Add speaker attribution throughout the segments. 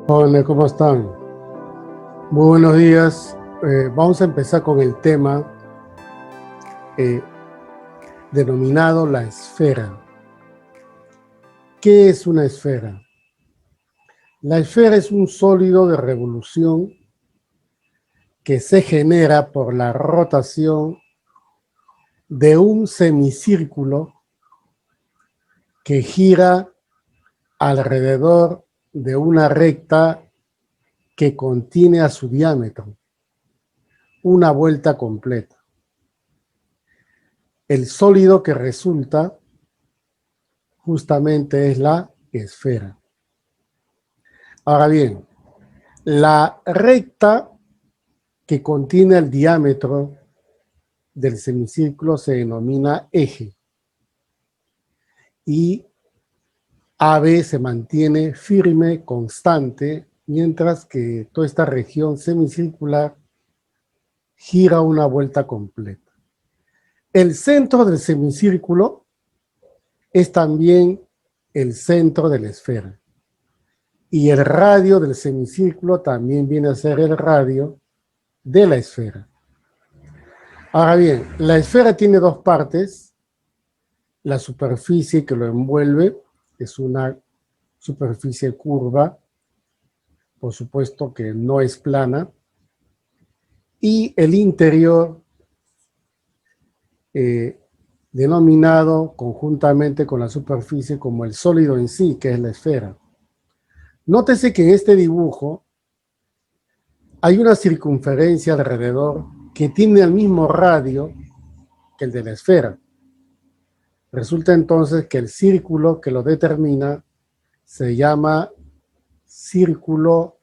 Speaker 1: Hola, ¿cómo están? Muy buenos días. Vamos a empezar con el tema eh, denominado la esfera. ¿Qué es una esfera? La esfera es un sólido de revolución que se genera por la rotación de un semicírculo que gira alrededor de una recta que contiene a su diámetro una vuelta completa. El sólido que resulta justamente es la esfera. Ahora bien, la recta que contiene el diámetro del semicírculo se denomina eje y AB se mantiene firme, constante, mientras que toda esta región semicircular gira una vuelta completa. El centro del semicírculo es también el centro de la esfera y el radio del semicírculo también viene a ser el radio de la esfera. Ahora bien, la esfera tiene dos partes. La superficie que lo envuelve es una superficie curva, por supuesto que no es plana, y el interior, eh, denominado conjuntamente con la superficie como el sólido en sí, que es la esfera. Nótese que en este dibujo hay una circunferencia alrededor que tiene el mismo radio que el de la esfera. Resulta entonces que el círculo que lo determina se llama círculo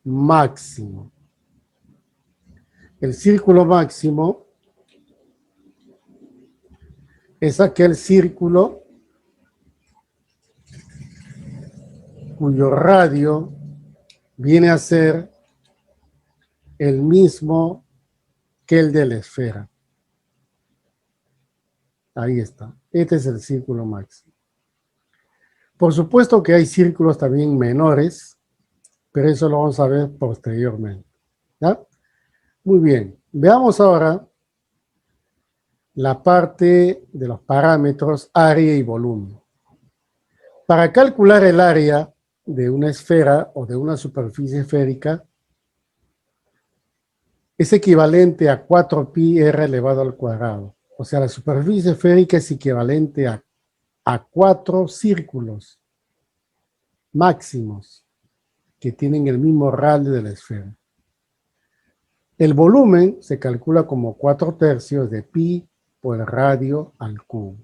Speaker 1: máximo. El círculo máximo es aquel círculo cuyo radio viene a ser el mismo que el de la esfera. Ahí está. Este es el círculo máximo. Por supuesto que hay círculos también menores, pero eso lo vamos a ver posteriormente. ¿Ya? Muy bien. Veamos ahora la parte de los parámetros área y volumen. Para calcular el área de una esfera o de una superficie esférica es equivalente a 4pi r elevado al cuadrado. O sea, la superficie esférica es equivalente a 4 círculos máximos que tienen el mismo radio de la esfera. El volumen se calcula como 4/3 de pi por el radio al cubo.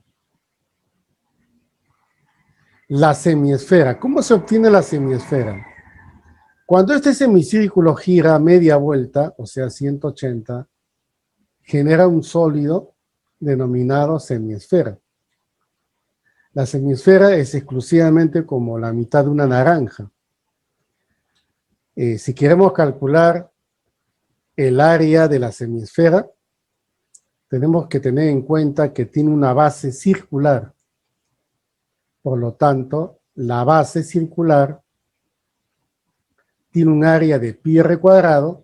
Speaker 1: La semiesfera. ¿Cómo se obtiene la semiesfera? Cuando este semicírculo gira media vuelta, o sea 180, genera un sólido denominado semiesfera. La semiesfera es exclusivamente como la mitad de una naranja. Si queremos calcular el área de la semiesfera, tenemos que tener en cuenta que tiene una base circular. Por lo tanto, la base circular tiene un área de pi r cuadrado,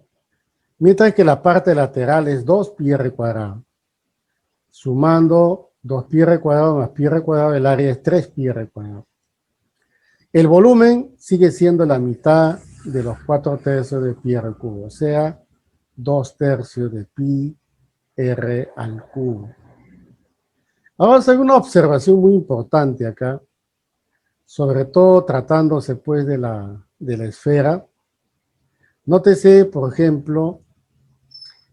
Speaker 1: mientras que la parte lateral es 2pi r cuadrado. Sumando 2pi r cuadrado más pi r cuadrado, el área es 3pi r cuadrado. El volumen sigue siendo la mitad de los 4/3 de pi r cubo, o sea, 2/3 de pi r al cubo. Ahora hay una observación muy importante acá, sobre todo tratándose pues de la esfera. Nótese, por ejemplo,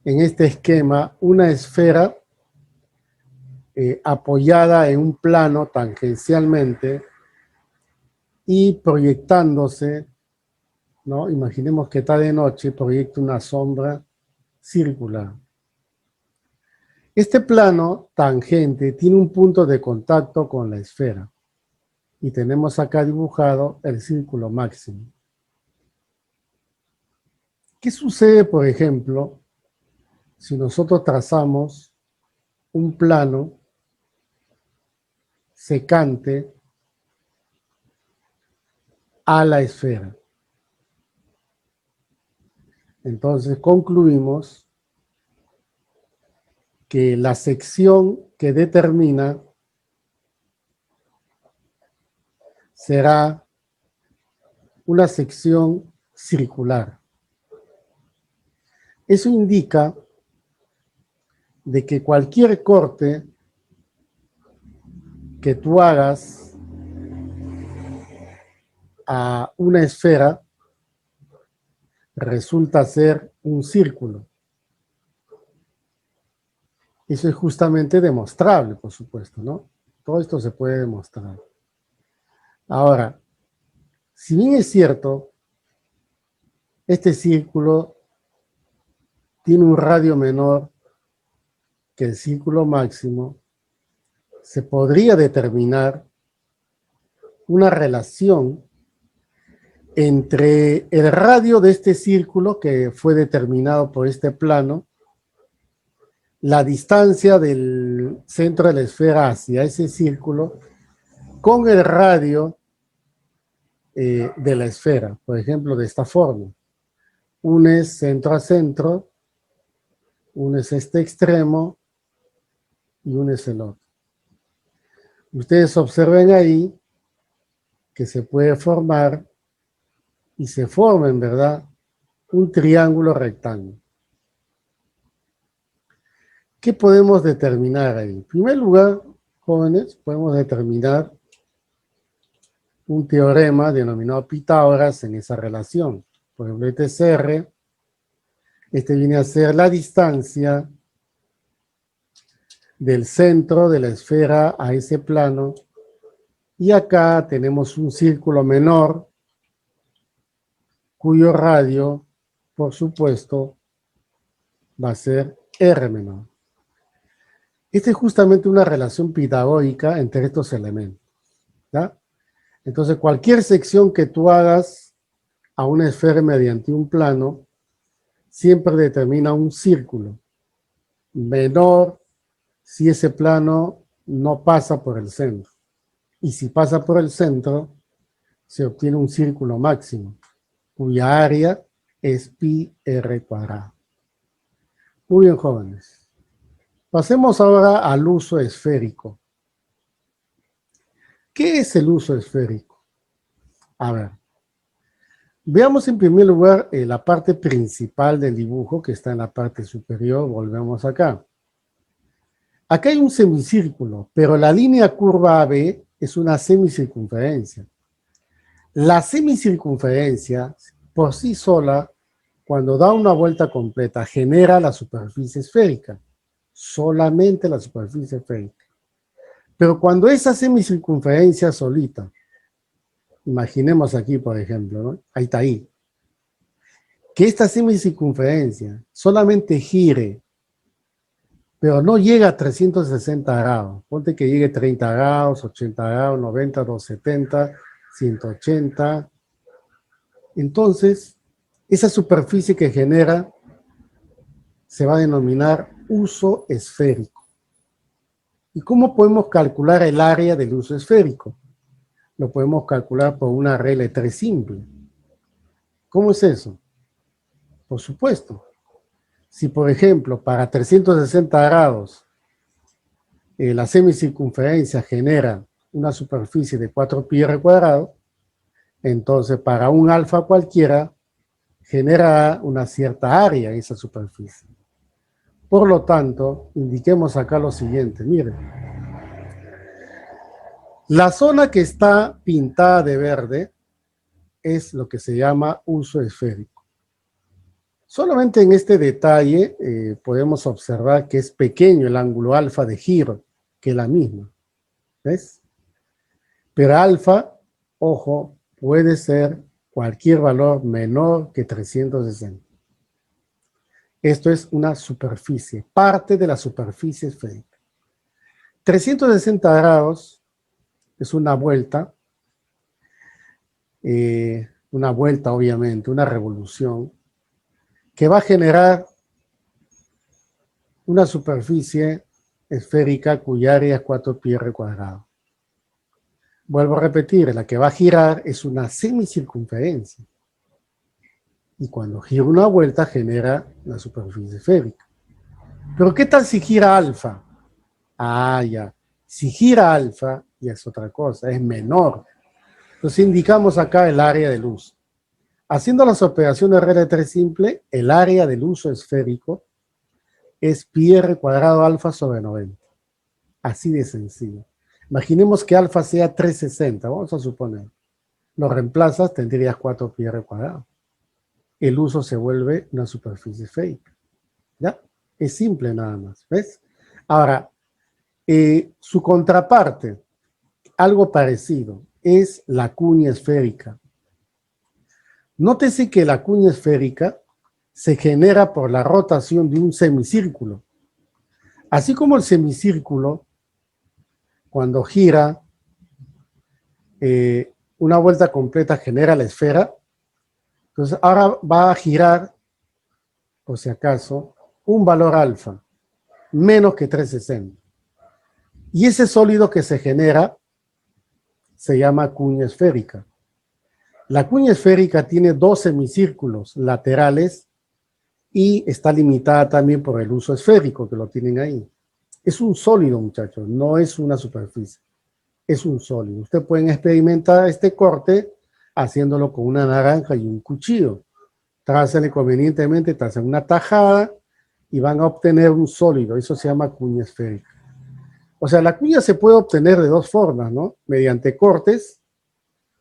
Speaker 1: en este esquema, una esfera apoyada en un plano tangencialmente y proyectándose, ¿no? Imaginemos que está de noche, proyecta una sombra circular. Este plano tangente tiene un punto de contacto con la esfera y tenemos acá dibujado el círculo máximo. ¿Qué sucede, por ejemplo, si nosotros trazamos un plano secante a la esfera? Entonces concluimos que la sección que determina será una sección circular. Eso indica de que cualquier corte que tú hagas a una esfera resulta ser un círculo. Eso es justamente demostrable, por supuesto, ¿no? Todo esto se puede demostrar. Ahora, si bien es cierto, este círculo tiene un radio menor que el círculo máximo, se podría determinar una relación entre el radio de este círculo que fue determinado por este plano, la distancia del centro de la esfera hacia ese círculo, con el radio de la esfera, por ejemplo, de esta forma. Unes centro a centro, unes este extremo y unes el otro. Ustedes observen ahí que se puede formar y se forma, en verdad, un triángulo rectángulo. ¿Qué podemos determinar ahí? En primer lugar, jóvenes, podemos determinar un teorema denominado Pitágoras en esa relación. Por ejemplo, este es R, este viene a ser la distancia del centro de la esfera a ese plano, y acá tenemos un círculo menor cuyo radio, por supuesto, va a ser R menor. Esta es justamente una relación pitagórica entre estos elementos, ¿ya? Entonces, cualquier sección que tú hagas a una esfera mediante un plano, siempre determina un círculo menor si ese plano no pasa por el centro. Y si pasa por el centro, se obtiene un círculo máximo, cuya área es pi r cuadrado. Muy bien, jóvenes. Pasemos ahora al uso esférico. ¿Qué es el uso esférico? A ver, veamos en primer lugar la parte principal del dibujo, que está en la parte superior. Volvemos acá. Acá hay un semicírculo, pero la línea curva AB es una semicircunferencia. La semicircunferencia, por sí sola, cuando da una vuelta completa, genera la superficie esférica. Solamente la superficie esférica. Pero cuando esa semicircunferencia solita, imaginemos aquí, por ejemplo, ¿no? Ahí está ahí, que esta semicircunferencia solamente gire, pero no llega a 360 grados. Ponte que llegue 30 grados, 80 grados, 90, 270, 180. Entonces, esa superficie que genera se va a denominar uso esférico. ¿Y cómo podemos calcular el área del uso esférico? Lo podemos calcular por una regla de 3 simple. ¿Cómo es eso? Por supuesto, si por ejemplo para 360 grados la semicircunferencia genera una superficie de 4 pi r cuadrado, entonces para un alfa cualquiera genera una cierta área en esa superficie. Por lo tanto, indiquemos acá lo siguiente, miren. La zona que está pintada de verde es lo que se llama uso esférico. Solamente en este detalle podemos observar que es pequeño el ángulo alfa de giro, que es la misma. ¿Ves? Pero alfa, ojo, puede ser cualquier valor menor que 360. Esto es una superficie, parte de la superficie esférica. 360 grados es una vuelta obviamente, una revolución, que va a generar una superficie esférica cuya área es 4 pi r cuadrado. Vuelvo a repetir, la que va a girar es una semicircunferencia. Y cuando gira una vuelta genera la superficie esférica. Pero ¿qué tal si gira alfa? Ah, ya. Si gira alfa, ya es otra cosa, es menor. Entonces indicamos acá el área del uso. Haciendo las operaciones de regla 3 simple, el área del uso esférico es pi r cuadrado alfa sobre 90. Así de sencillo. Imaginemos que alfa sea 360, vamos a suponer. Lo reemplazas, tendrías 4 pi r cuadrado. El uso se vuelve una superficie esférica. ¿Ya? Es simple nada más, ¿ves? Ahora, su contraparte, algo parecido, es la cuña esférica. Nótese que la cuña esférica se genera por la rotación de un semicírculo. Así como el semicírculo, cuando gira una vuelta completa, genera la esfera, entonces ahora va a girar, por si acaso, un valor alfa, menos que 360. Y ese sólido que se genera se llama cuña esférica. La cuña esférica tiene dos semicírculos laterales y está limitada también por el uso esférico que lo tienen ahí. Es un sólido, muchachos, no es una superficie. Es un sólido. Ustedes pueden experimentar este corte haciéndolo con una naranja y un cuchillo. Trácenle convenientemente, tracen una tajada y van a obtener un sólido. Eso se llama cuña esférica. O sea, la cuña se puede obtener de dos formas, ¿no? Mediante cortes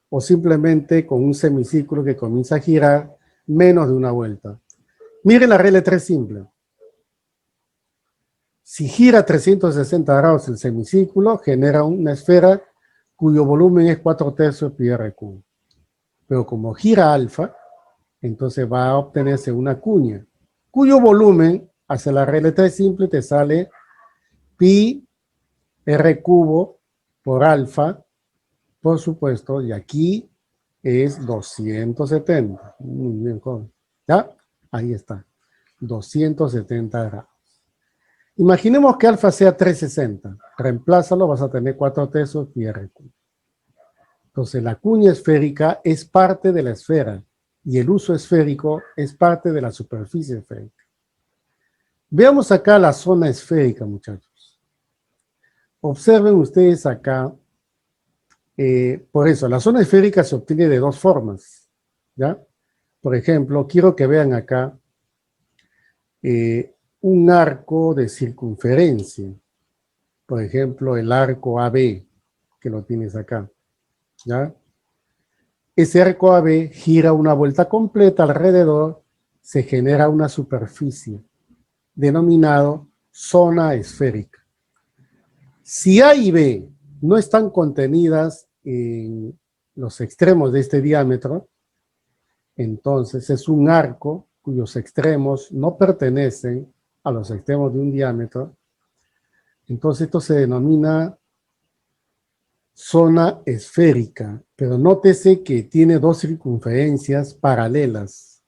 Speaker 1: o simplemente con un semicírculo que comienza a girar menos de una vuelta. Miren la regla 3 simple. Si gira 360 grados el semicírculo, genera una esfera cuyo volumen es 4/3 pi r cubo. Pero como gira alfa, entonces va a obtenerse una cuña, cuyo volumen, hacia la regla 3 simple, te sale pi r cubo por alfa, por supuesto, y aquí es 270. Muy bien, joven. ¿Ya? Ahí está. 270 grados. Imaginemos que alfa sea 360. Reemplázalo, vas a tener 4/3 pi r cubo. Entonces, la cuña esférica es parte de la esfera y el uso esférico es parte de la superficie esférica. Veamos acá la zona esférica, muchachos. Observen ustedes acá. Por eso, la zona esférica se obtiene de dos formas, ¿ya? Por ejemplo, quiero que vean acá un arco de circunferencia. Por ejemplo, el arco AB, que lo tienes acá, ¿ya? Ese arco AB gira una vuelta completa alrededor, se genera una superficie denominado zona esférica. Si A y B no están contenidas en los extremos de este diámetro, entonces es un arco cuyos extremos no pertenecen a los extremos de un diámetro. Entonces esto se denomina zona esférica, pero nótese que tiene dos circunferencias paralelas,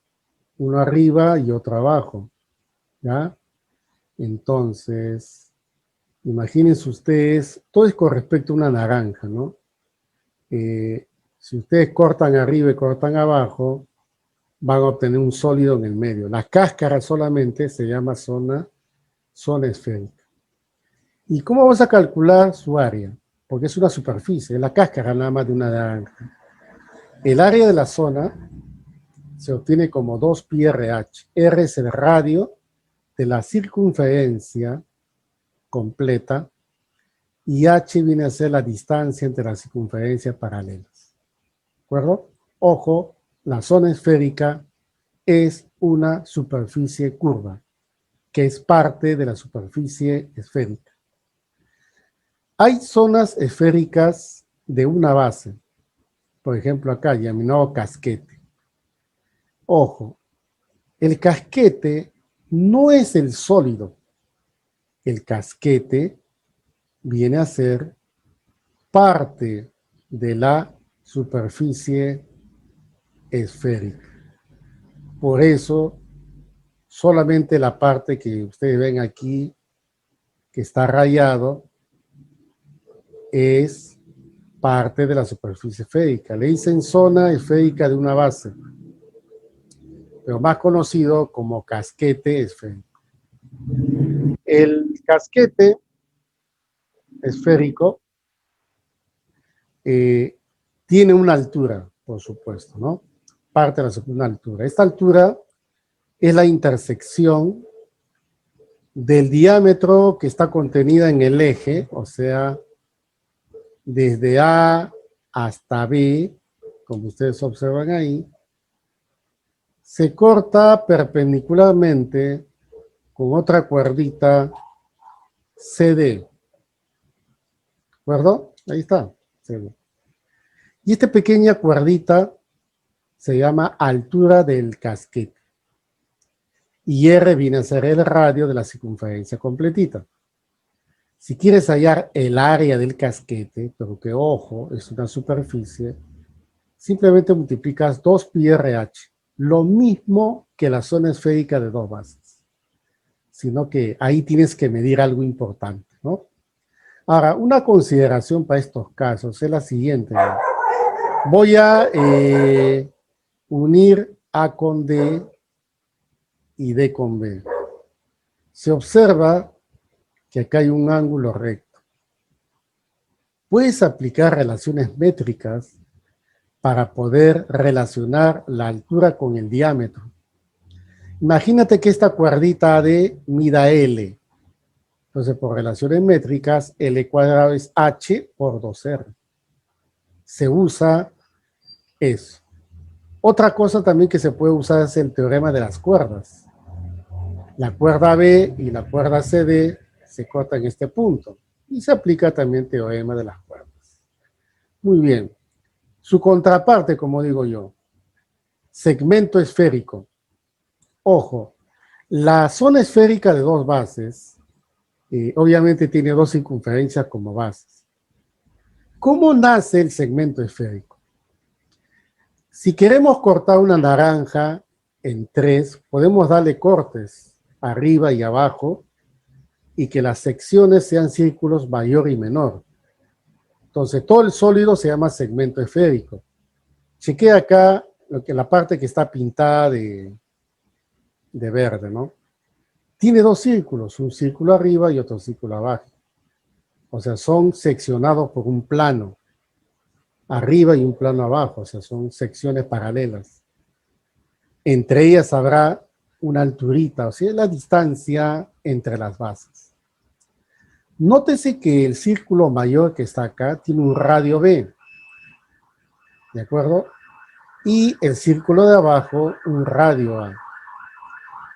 Speaker 1: uno arriba y otro abajo, ¿ya? Entonces, imagínense ustedes, todo es con respecto a una naranja, ¿no? Si ustedes cortan arriba y cortan abajo, van a obtener un sólido en el medio. La cáscara solamente se llama zona esférica. ¿Y cómo vamos a calcular su área? Porque es una superficie, es la cáscara nada más de una naranja. El área de la zona se obtiene como 2 pi RH. R es el radio de la circunferencia completa y H viene a ser la distancia entre las circunferencias paralelas. ¿De acuerdo? Ojo, la zona esférica es una superficie curva, que es parte de la superficie esférica. Hay zonas esféricas de una base, por ejemplo acá, llamado casquete. Ojo, el casquete no es el sólido. El casquete viene a ser parte de la superficie esférica. Por eso, solamente la parte que ustedes ven aquí, que está rayado, es parte de la superficie esférica. Le dicen zona esférica de una base. pero más conocido como casquete esférico. El casquete esférico tiene una altura, por supuesto, ¿no? Parte de una altura. Esta altura es la intersección del diámetro que está contenida en el eje, o sea, desde A hasta B, como ustedes observan ahí, se corta perpendicularmente con otra cuerdita CD. ¿De acuerdo? Ahí está. CD. Y esta pequeña cuerdita se llama altura del casquete. Y R viene a ser el radio de la circunferencia completita. Si quieres hallar el área del casquete, pero que ojo, es una superficie, simplemente multiplicas 2πRH, lo mismo que la zona esférica de dos bases, sino que ahí tienes que medir algo importante, ¿no? Ahora, una consideración para estos casos es la siguiente, ¿no? Voy a unir A con D y D con B. Se observa que acá hay un ángulo recto. Puedes aplicar relaciones métricas para poder relacionar la altura con el diámetro. Imagínate que esta cuerdita AD mida L. Entonces, por relaciones métricas, L cuadrado es H por 2R. Se usa eso. Otra cosa también que se puede usar es el teorema de las cuerdas. La cuerda B y la cuerda CD se cortan en este punto. Y se aplica también el teorema de las cuerdas. Muy bien. Su contraparte, como digo yo, segmento esférico. Ojo, la zona esférica de dos bases, obviamente tiene dos circunferencias como bases. ¿Cómo nace el segmento esférico? Si queremos cortar una naranja en tres, podemos darle cortes arriba y abajo y que las secciones sean círculos mayor y menor. Entonces, todo el sólido se llama segmento esférico. Chequea acá la parte que está pintada de verde, ¿no? Tiene dos círculos, un círculo arriba y otro círculo abajo. O sea, son seccionados por un plano arriba y un plano abajo, o sea, son secciones paralelas. Entre ellas habrá una alturita, o sea, la distancia entre las bases. Nótese que el círculo mayor que está acá tiene un radio B, ¿de acuerdo? Y el círculo de abajo un radio A.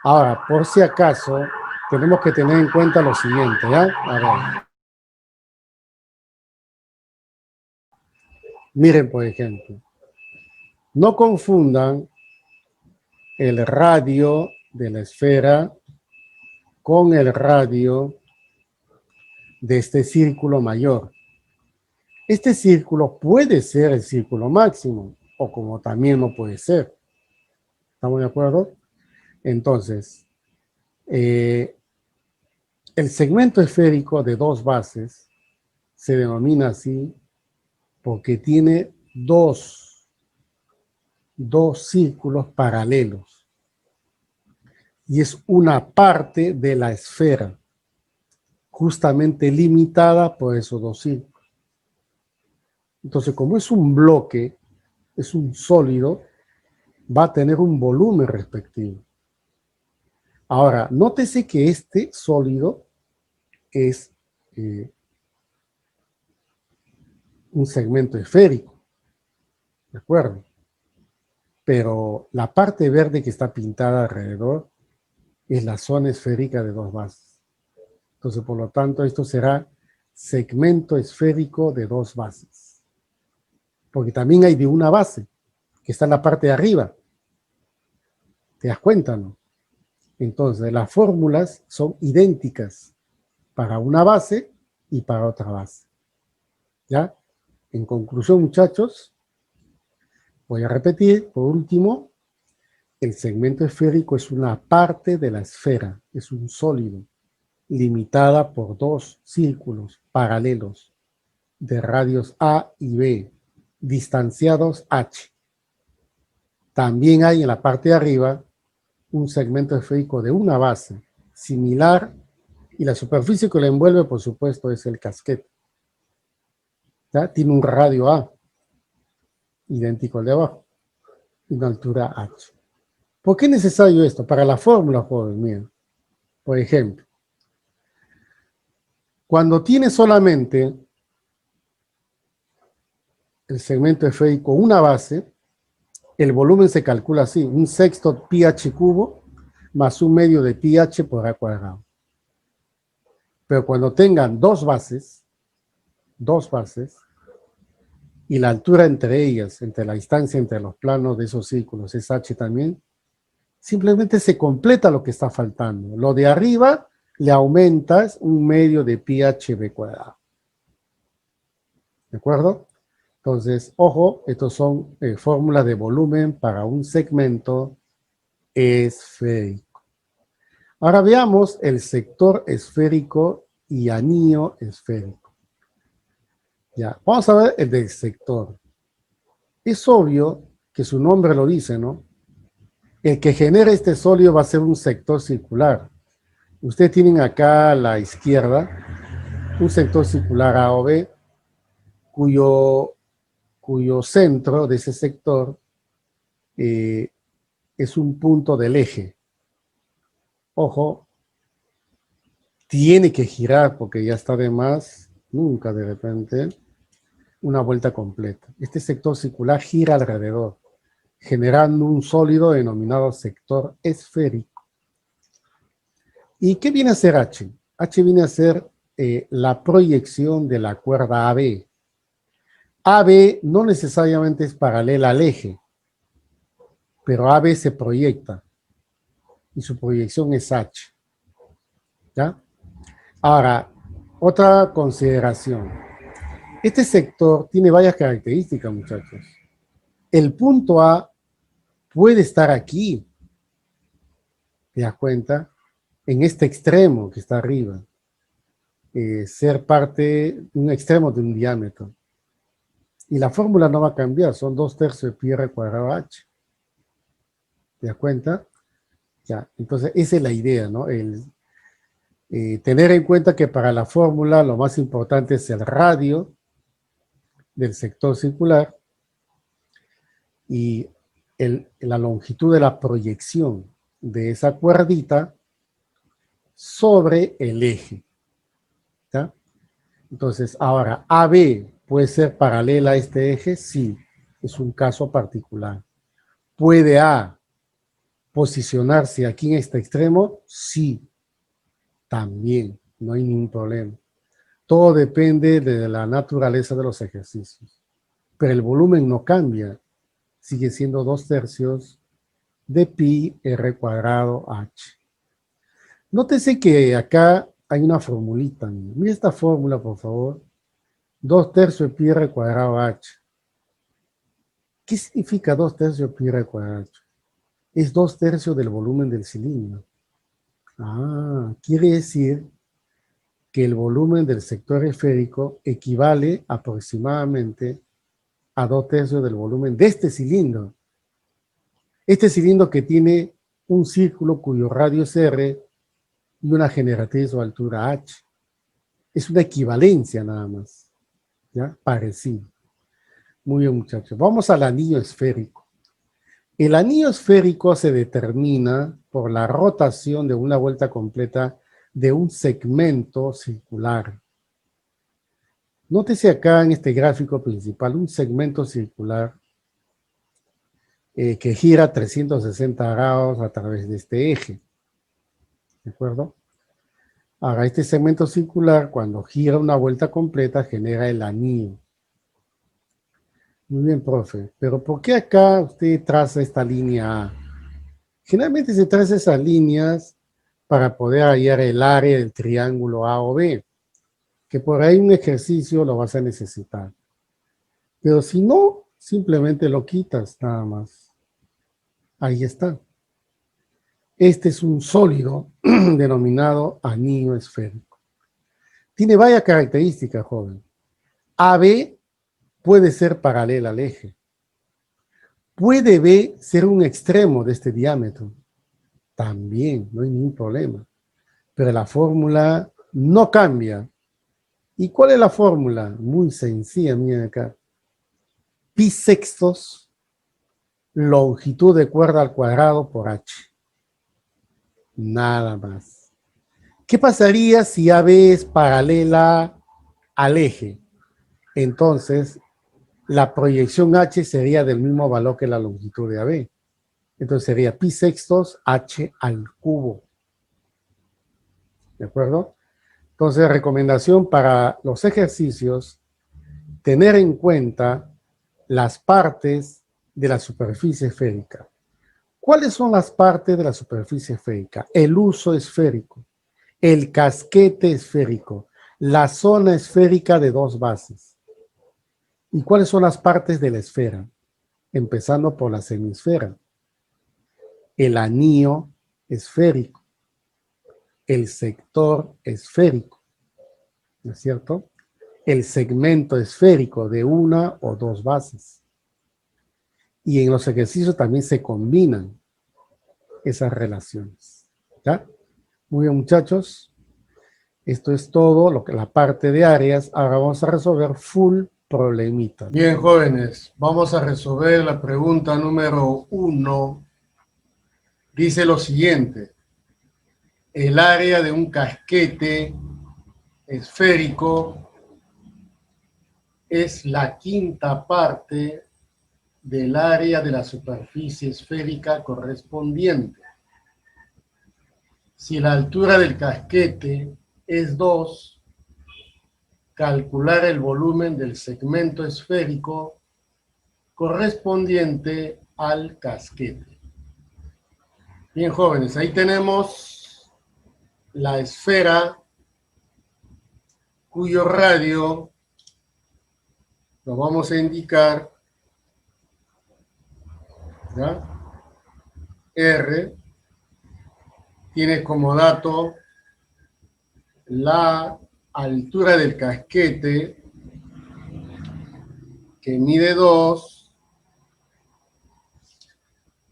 Speaker 1: Ahora, por si acaso, tenemos que tener en cuenta lo siguiente, ¿ya? A ver. Miren, por ejemplo, no confundan el radio de la esfera con el radio de este círculo mayor. Este círculo puede ser el círculo máximo, o como también no puede ser. ¿Estamos de acuerdo? Entonces, el segmento esférico de dos bases se denomina así porque tiene dos círculos paralelos. Y es una parte de la esfera, justamente limitada por esos dos círculos. Entonces, como es un bloque, es un sólido, va a tener un volumen respectivo. Ahora, nótese que este sólido es un segmento esférico, ¿de acuerdo? Pero la parte verde que está pintada alrededor es la zona esférica de dos bases. Entonces, por lo tanto, esto será segmento esférico de dos bases. Porque también hay de una base, que está en la parte de arriba. ¿Te das cuenta, no? Entonces, las fórmulas son idénticas para una base y para otra base. ¿Ya? En conclusión, muchachos, voy a repetir, por último, el segmento esférico es una parte de la esfera, es un sólido, limitada por dos círculos paralelos de radios A y B, distanciados H. También hay en la parte de arriba un segmento esférico de una base similar y la superficie que lo envuelve, por supuesto, es el casquete. ¿Ya? Tiene un radio A, idéntico al de abajo, y una altura H. ¿Por qué es necesario esto? Para la fórmula, joven mío. Por ejemplo, cuando tiene solamente el segmento esférico una base, el volumen se calcula así, un sexto pi h cubo más un medio de pi h por a cuadrado. Pero cuando tengan dos bases, y la altura entre ellas, entre la distancia entre los planos de esos círculos es h también, simplemente se completa lo que está faltando. Lo de arriba le aumentas un medio de pi h b cuadrado. ¿De acuerdo? Entonces, ojo, estos son fórmulas de volumen para un segmento esférico. Ahora veamos el sector esférico y anillo esférico. Ya, vamos a ver el del sector. Es obvio que su nombre lo dice, ¿no? El que genera este sólido va a ser un sector circular. Ustedes tienen acá a la izquierda un sector circular A o B, cuyo centro de ese sector es un punto del eje. Ojo, tiene que girar porque ya está de más, nunca de repente, una vuelta completa. Este sector circular gira alrededor, generando un sólido denominado sector esférico. ¿Y qué viene a ser H? H viene a ser la proyección de la cuerda AB. AB no necesariamente es paralela al eje, pero AB se proyecta y su proyección es H. ¿Ya? Ahora, otra consideración. Este sector tiene varias características, muchachos. El punto A puede estar aquí, ¿te das cuenta? En este extremo que está arriba. Ser parte de un extremo de un diámetro. Y la fórmula no va a cambiar, son 2/3 de pi r cuadrado h. ¿Te das cuenta? Ya, entonces esa es la idea, ¿no? Tener en cuenta que para la fórmula lo más importante es el radio del sector circular y la longitud de la proyección de esa cuerdita sobre el eje. ¿Ya? Entonces, ahora, AB puede ser paralela a este eje, sí, es un caso particular. ¿Puede A posicionarse aquí en este extremo? Sí, también, no hay ningún problema. Todo depende de la naturaleza de los ejercicios. Pero el volumen no cambia, sigue siendo 2/3 de pi r cuadrado h. Nótese que acá hay una formulita. Mira esta fórmula, por favor. 2/3 de pi r cuadrado h. ¿Qué significa 2/3 de pi r cuadrado h? Es 2/3 del volumen del cilindro. Ah, quiere decir que el volumen del sector esférico equivale aproximadamente a 2/3 del volumen de este cilindro. Este cilindro que tiene un círculo cuyo radio es R y una generatriz o altura H. Es una equivalencia nada más. ¿Ya? Parecido. Muy bien, muchachos. Vamos al anillo esférico. El anillo esférico se determina por la rotación de una vuelta completa de un segmento circular. Nótese acá en este gráfico principal un segmento circular que gira 360 grados a través de este eje. ¿De acuerdo? Ahora, este segmento circular, cuando gira una vuelta completa, genera el anillo. Muy bien, profe. Pero ¿por qué acá usted traza esta línea A? Generalmente se traza esas líneas para poder hallar el área del triángulo A o B, que por ahí un ejercicio lo vas a necesitar. Pero si no, simplemente lo quitas nada más. Ahí está. Este es un sólido denominado anillo esférico. Tiene varias características, joven. AB puede ser paralela al eje. Puede B ser un extremo de este diámetro. También, no hay ningún problema. Pero la fórmula no cambia. ¿Y cuál es la fórmula? Muy sencilla, miren acá. Pi sextos, longitud de cuerda al cuadrado por h. Nada más. ¿Qué pasaría si AB es paralela al eje? Entonces, la proyección h sería del mismo valor que la longitud de AB. Entonces sería pi sextos h al cubo. ¿De acuerdo? Entonces, recomendación para los ejercicios, tener en cuenta las partes de la superficie esférica. ¿Cuáles son las partes de la superficie esférica? El uso esférico, el casquete esférico, la zona esférica de dos bases. ¿Y cuáles son las partes de la esfera? Empezando por la semisfera, el anillo esférico, el sector esférico, ¿no es cierto? El segmento esférico de una o dos bases. Y en los ejercicios también se combinan esas relaciones. ¿Ya? Muy bien, muchachos. Esto es todo lo que la parte de áreas. Ahora vamos a resolver full problemita. Bien, jóvenes, vamos a resolver la pregunta número 1. Dice lo siguiente. El área de un casquete esférico es la quinta parte del área de la superficie esférica correspondiente. Si la altura del casquete es 2, calcular el volumen del segmento esférico correspondiente al casquete. Bien, jóvenes, ahí tenemos la esfera cuyo radio lo vamos a indicar, ¿ya? R tiene como dato la altura del casquete, que mide 2.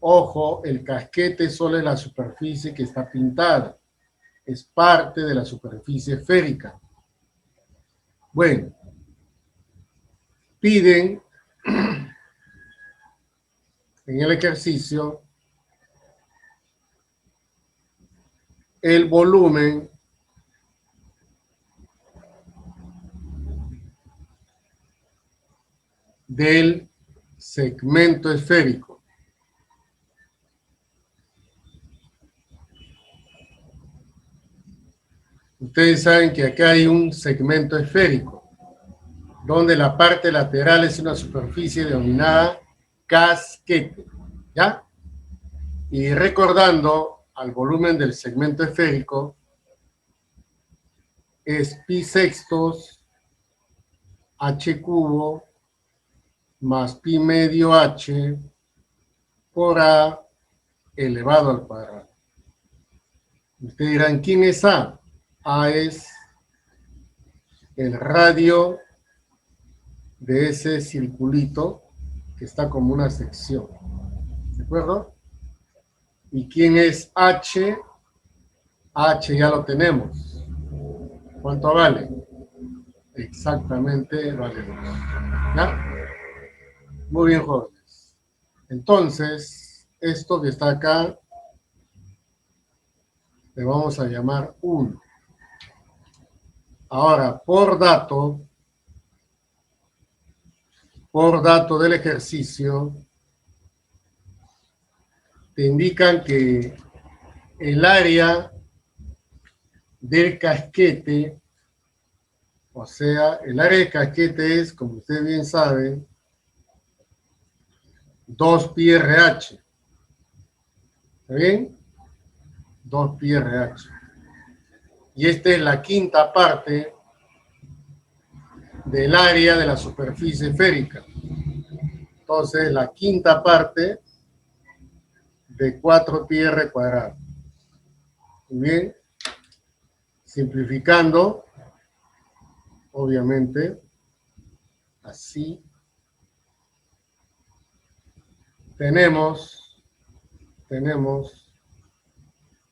Speaker 1: Ojo, el casquete solo es la superficie que está pintada. Es parte de la superficie esférica. Bueno, piden en el ejercicio el volumen del segmento esférico. Ustedes saben que acá hay un segmento esférico, donde la parte lateral es una superficie denominada casquete, ¿ya? Y recordando al volumen del segmento esférico, es pi sextos h cubo más pi medio h por a elevado al cuadrado. Ustedes dirán, ¿quién es A? A es el radio de ese circulito que está como una sección. ¿De acuerdo? ¿Y quién es H? H ya lo tenemos. ¿Cuánto vale? Exactamente vale 2. ¿Ya? Muy bien, jóvenes. Entonces, esto que está acá le vamos a llamar 1. Ahora, por dato del ejercicio, te indican que el área del casquete, o sea, el área del casquete es, como ustedes bien saben, 2 pi RH. ¿Está bien? 2 pi RH. Y esta es la quinta parte del área de la superficie esférica. Entonces, la quinta parte de 4 pi r cuadrado. Muy bien. Simplificando, obviamente, así, tenemos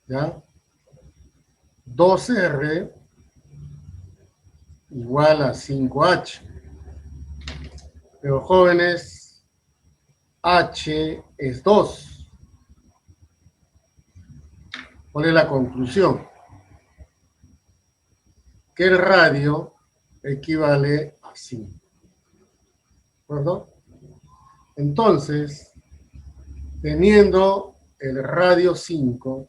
Speaker 1: ¿ya? 2R igual a 5H. Pero jóvenes, H es 2. ¿Cuál es la conclusión? Que el radio equivale a 5. ¿De acuerdo? Entonces, teniendo el radio 5,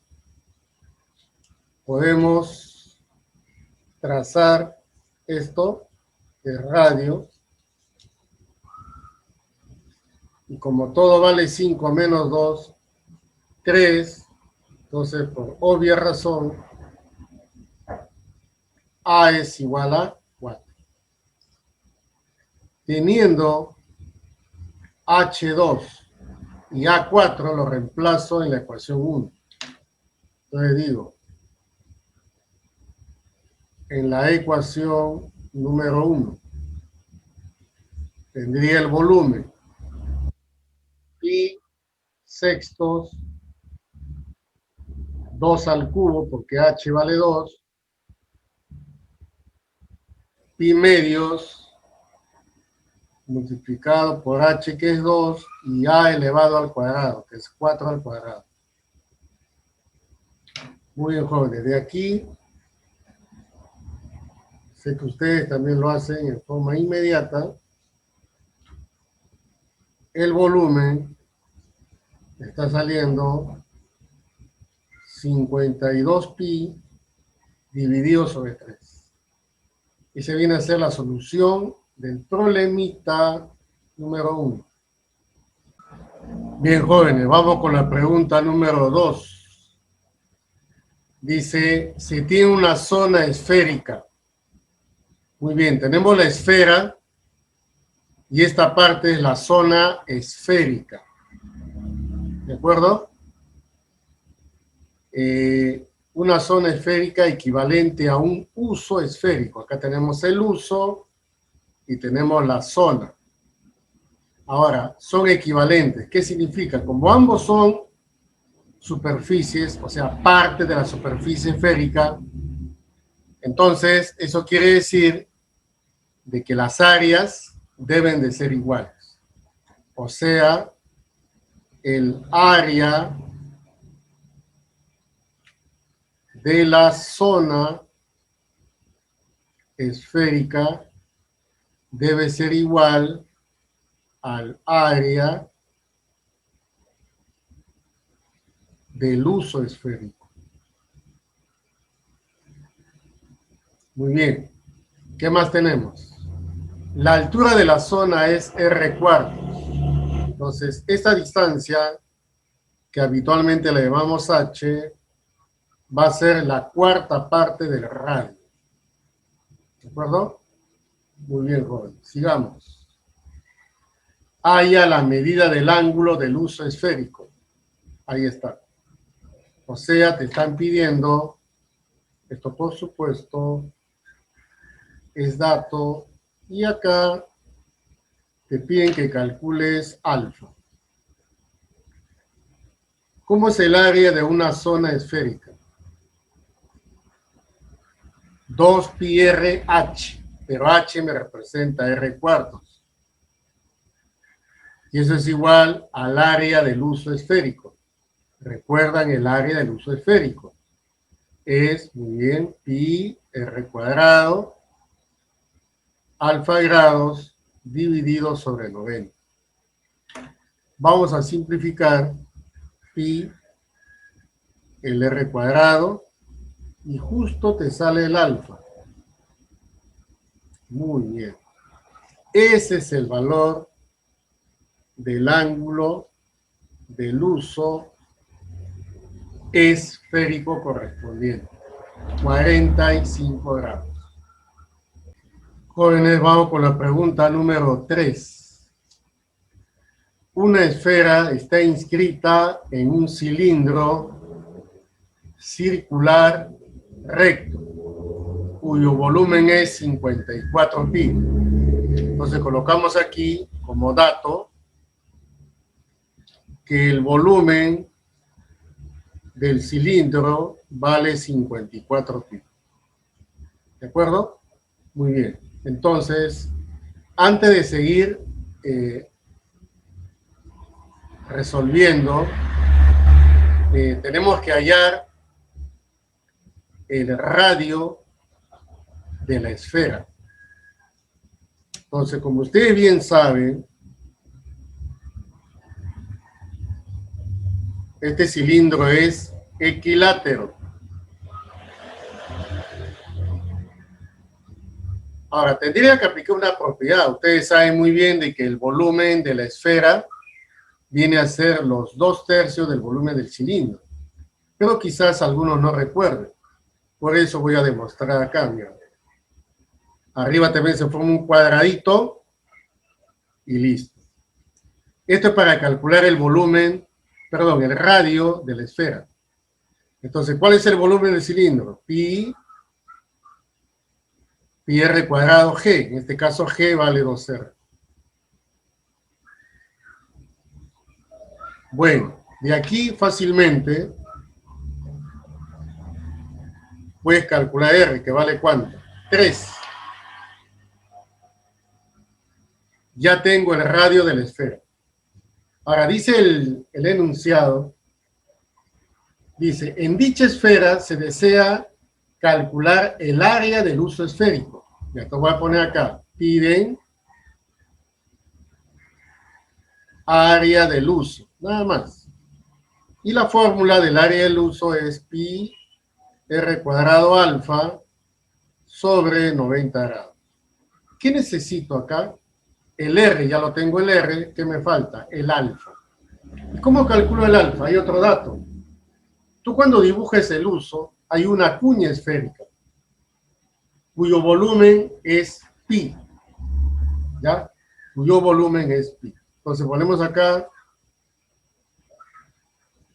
Speaker 1: podemos trazar esto, el radio, y como todo vale 5 menos 2, 3, entonces por obvia razón, A es igual a 4. Teniendo H2 y A4 lo reemplazo en la ecuación 1. Entonces digo, en la ecuación número 1, tendría el volumen pi sextos 2 al cubo, porque H vale 2, pi medios multiplicado por H, que es 2, y A elevado al cuadrado, que es 4 al cuadrado. Muy bien, jóvenes. De aquí, sé que ustedes también lo hacen en forma inmediata. El volumen está saliendo 52 pi dividido sobre 3. Y se viene a ser la solución del problemita número 1. Bien, jóvenes, vamos con la pregunta número 2. Dice, si tiene una zona esférica. Muy bien, tenemos la esfera y esta parte es la zona esférica. ¿De acuerdo? Una zona esférica equivalente a un uso esférico. Acá tenemos el uso y tenemos la zona. Ahora, son equivalentes. ¿Qué significa? Como ambos son superficies, o sea, parte de la superficie esférica, entonces eso quiere decir de que las áreas deben de ser iguales. O sea, el área de la zona esférica debe ser igual al área del uso esférico. Muy bien. ¿Qué más tenemos? La altura de la zona es R cuartos. Entonces, esta distancia, que habitualmente le llamamos H, va a ser la cuarta parte del radio. ¿De acuerdo? Muy bien, joven. Sigamos. Haya la medida del ángulo del uso esférico. Ahí está. O sea, te están pidiendo, esto por supuesto, es dato, y acá te piden que calcules alfa. ¿Cómo es el área de una zona esférica? 2 pi r h, pero h me representa r cuartos. Y eso es igual al área del uso esférico. ¿Recuerdan el área del uso esférico? Es, muy bien, pi r cuadrado, alfa grados, dividido sobre 90. Vamos a simplificar pi, el r cuadrado, y justo te sale el alfa. Muy bien. Ese es el valor del ángulo del uso esférico correspondiente. 45 grados. Jóvenes, vamos con la pregunta número 3. Una esfera está inscrita en un cilindro circular recto, cuyo volumen es 54 pi. Entonces colocamos aquí como dato que el volumen del cilindro vale 54 pi. ¿De acuerdo? Muy bien. Entonces, antes de seguir resolviendo, tenemos que hallar el radio de la esfera. Entonces, como ustedes bien saben, este cilindro es equilátero. Ahora, tendría que aplicar una propiedad. Ustedes saben muy bien de que el volumen de la esfera viene a ser los 2/3 del volumen del cilindro. Pero quizás algunos no recuerden. Por eso voy a demostrar acá. Mira. Arriba también se forma un cuadradito y listo. Esto es para calcular el volumen, perdón, el radio de la esfera. Entonces, ¿cuál es el volumen del cilindro? Pi r cuadrado g. En este caso, g vale 2r. Bueno, de aquí fácilmente puedes calcular r, que vale ¿cuánto? 3. Ya tengo el radio de la esfera. Ahora, dice el enunciado, dice, en dicha esfera se desea calcular el área del uso esférico. Ya te voy a poner acá. Piden área del uso, nada más. Y la fórmula del área del uso es pi r cuadrado alfa sobre 90 grados. ¿Qué necesito acá? El R, ya lo tengo el R. ¿Qué me falta? El alfa. ¿Y cómo calculo el alfa? Hay otro dato. Tú cuando dibujes el uso, hay una cuña esférica, cuyo volumen es pi. ¿Ya? Cuyo volumen es pi. Entonces ponemos acá,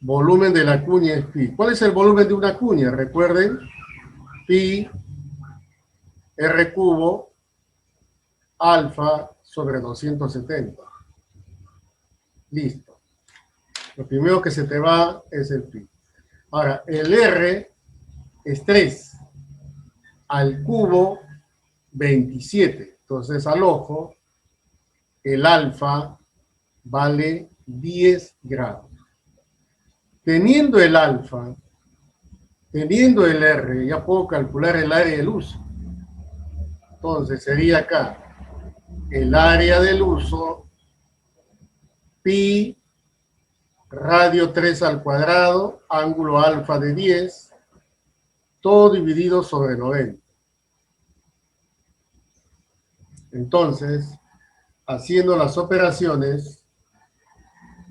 Speaker 1: volumen de la cuña es pi. ¿Cuál es el volumen de una cuña? Recuerden, pi r cubo alfa sobre 270. Listo. Lo primero que se te va es el pi. Ahora, el R es 3. Al cubo, 27. Entonces, al ojo, el alfa vale 10 grados. Teniendo el alfa, teniendo el R, ya puedo calcular el área del uso. Entonces, sería acá el área del uso, pi radio 3 al cuadrado, ángulo alfa de 10, todo dividido sobre 90. Entonces, haciendo las operaciones,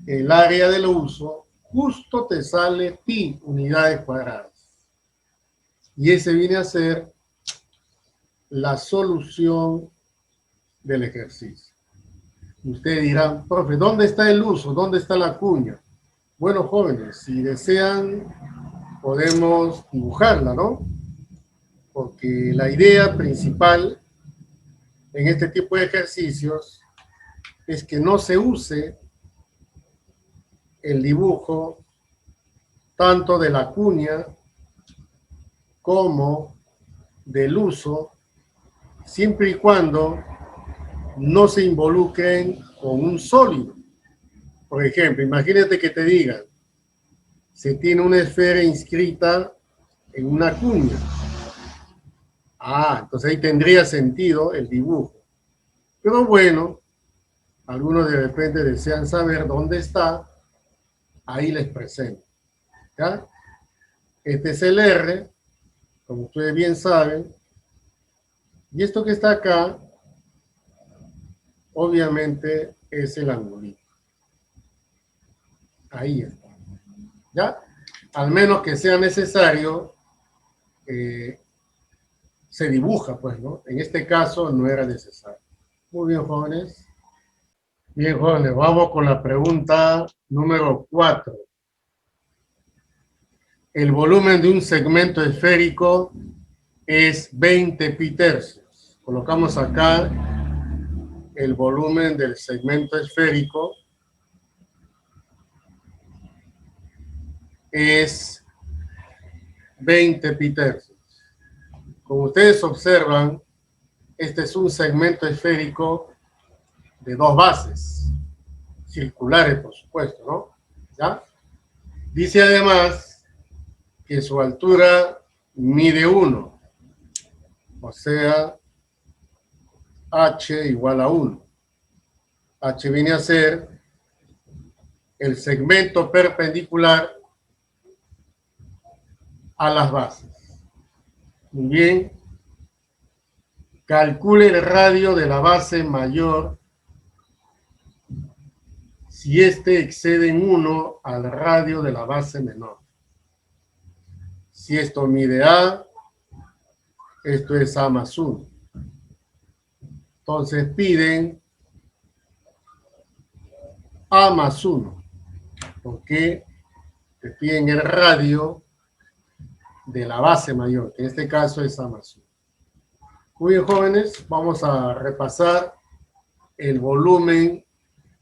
Speaker 1: el área del uso justo te sale pi unidades cuadradas. Y ese viene a ser la solución del ejercicio. Ustedes dirán, profe, ¿dónde está el uso? ¿Dónde está la cuña? Bueno, jóvenes, si desean, podemos dibujarla, ¿no? Porque la idea principal en este tipo de ejercicios es que no se use el dibujo tanto de la cuña como del uso, siempre y cuando no se involucren con un sólido. Por ejemplo, imagínate que te digan, se tiene una esfera inscrita en una cuña. Ah, entonces ahí tendría sentido el dibujo. Pero bueno, algunos de repente desean saber dónde está, ahí les presento. ¿Ya? Este es el R, como ustedes bien saben, y esto que está acá, obviamente es el angulito. Ahí está. ¿Ya? Al menos que sea necesario, se dibuja, pues, ¿no? En este caso no era necesario. Muy bien, jóvenes. Bien, jóvenes, vamos con la pregunta número 4. El volumen de un segmento esférico es 20 pi tercios. Colocamos acá el volumen del segmento esférico es 20 pitercios. Como ustedes observan, este es un segmento esférico de 2 bases, circulares, por supuesto, ¿no? ¿Ya? Dice además que su altura mide 1, o sea, h igual a 1. H viene a ser el segmento perpendicular a las bases. Muy bien. Calcule el radio de la base mayor si éste excede en 1 al radio de la base menor. Si esto mide A, esto es A más 1. Entonces piden A más 1, porque te piden el radio de la base mayor, que en este caso es A más 1. Muy bien, jóvenes, vamos a repasar el volumen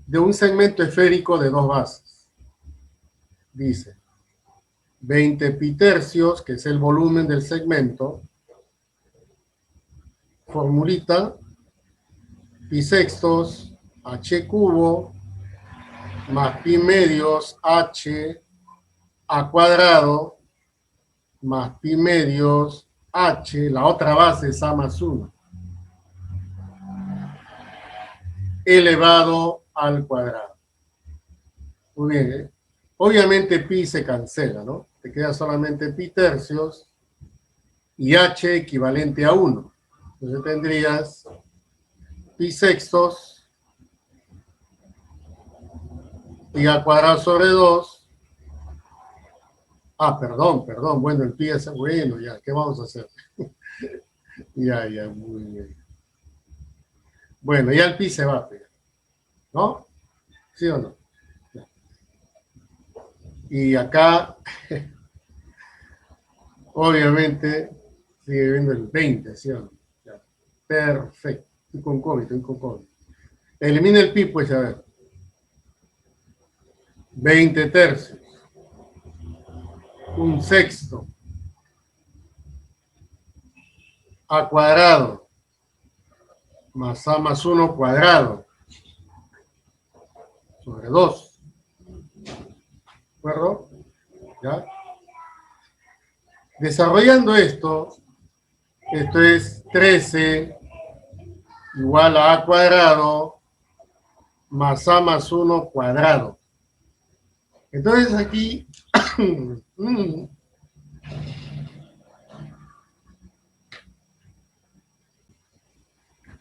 Speaker 1: de un segmento esférico de 2 bases. Dice 20 pitercios, que es el volumen del segmento. Formulita, pi sextos, h cubo, más pi medios, h a cuadrado, más pi medios, h, la otra base es a más 1, elevado al cuadrado. Muy bien, ¿eh? Obviamente pi se cancela, ¿no? Te queda solamente pi tercios y h equivalente a 1. Entonces tendrías pi sextos, pi al cuadrado sobre 2. Ah, perdón, bueno, el pi es bueno, ya, ¿qué vamos a hacer? Ya, muy bien. Bueno, ya el pi se va, ¿no? ¿Sí o no? Ya. Y acá, obviamente, sigue viendo el 20, ¿sí o no? Ya. Perfecto. Incógnito. Elimina el pi, pues, a ver. 20 tercios. 1/6. A cuadrado. Más a más 1 cuadrado. Sobre 2. ¿De acuerdo? ¿Ya? Desarrollando esto es 13 igual a a cuadrado más a más 1 cuadrado. Entonces aquí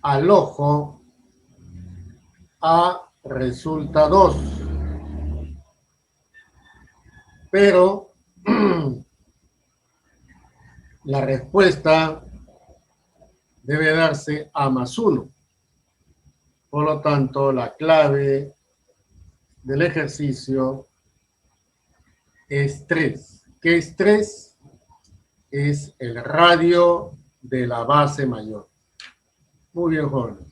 Speaker 1: al ojo A resulta 2. Pero la respuesta debe darse A más 1. Por lo tanto, la clave del ejercicio es 3. ¿Qué es 3? Es el radio de la base mayor. Muy bien, jóvenes.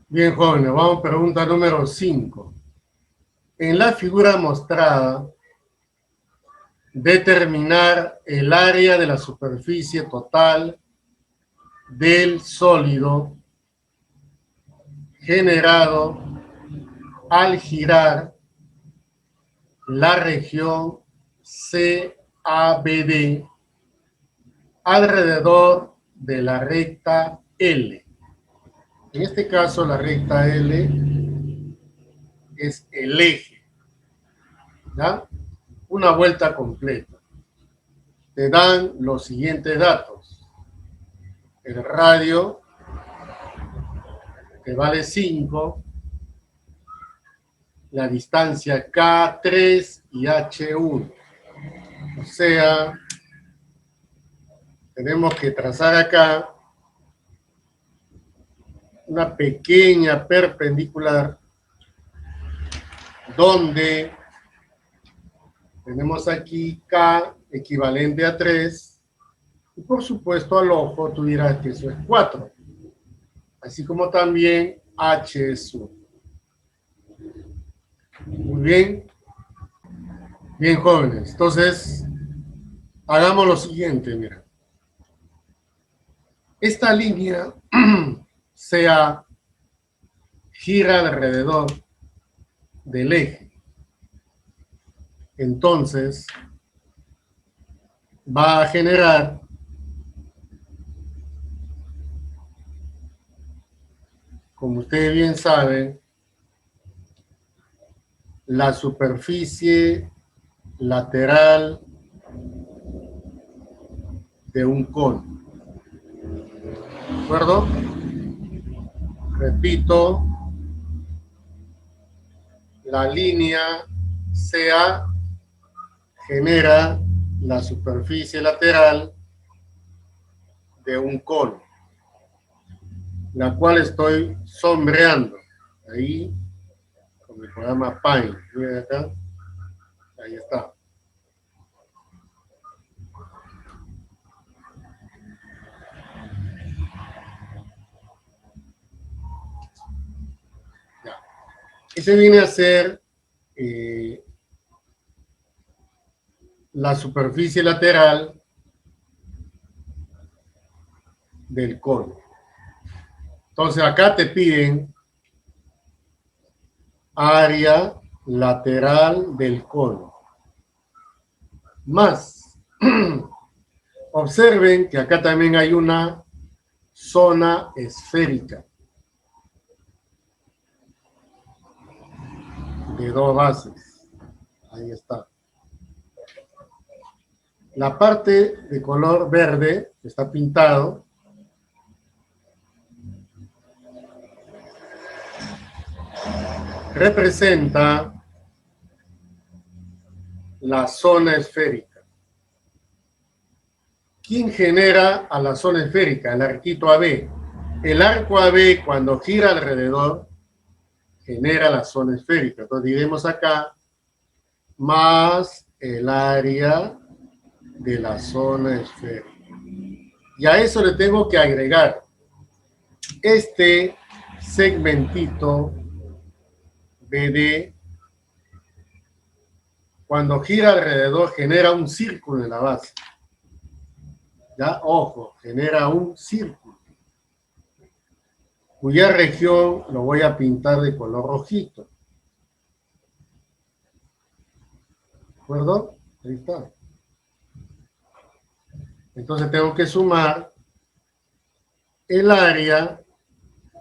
Speaker 1: Bien, jóvenes, vamos a pregunta número 5. En la figura mostrada, determinar el área de la superficie total del sólido generado al girar la región CABD alrededor de la recta L. En este caso, la recta L es el eje, ¿ya? Una vuelta completa. Te dan los siguientes datos. El radio, que vale 5, la distancia K3 y H1. O sea, tenemos que trazar acá una pequeña perpendicular donde tenemos aquí K equivalente a 3 y por supuesto al ojo tú dirás que eso es 4, así como también H es 1. Muy bien. Bien, jóvenes. Entonces, Hagamos lo siguiente, mira. Esta línea sea gira alrededor del eje. Entonces, va a generar como ustedes bien saben, la superficie lateral de un cono. ¿De acuerdo? Repito, la línea CA genera la superficie lateral de un cono, la cual estoy sombreando. Ahí, con el programa Paint. Miren acá. Ahí está. Ya. Ese viene a ser la superficie lateral del cono. Entonces acá te piden área lateral del cono. Más, observen que acá también hay una zona esférica de 2 bases. Ahí está. La parte de color verde que está pintado representa la zona esférica. ¿Quién genera a la zona esférica? El arquito AB. El arco AB, cuando gira alrededor, genera la zona esférica. Entonces diremos acá, más el área de la zona esférica. Y a eso le tengo que agregar este segmentito BD. Cuando gira alrededor genera un círculo en la base. ¿Ya? Ojo, genera un círculo, cuya región lo voy a pintar de color rojito. ¿De acuerdo? Ahí está. Entonces tengo que sumar el área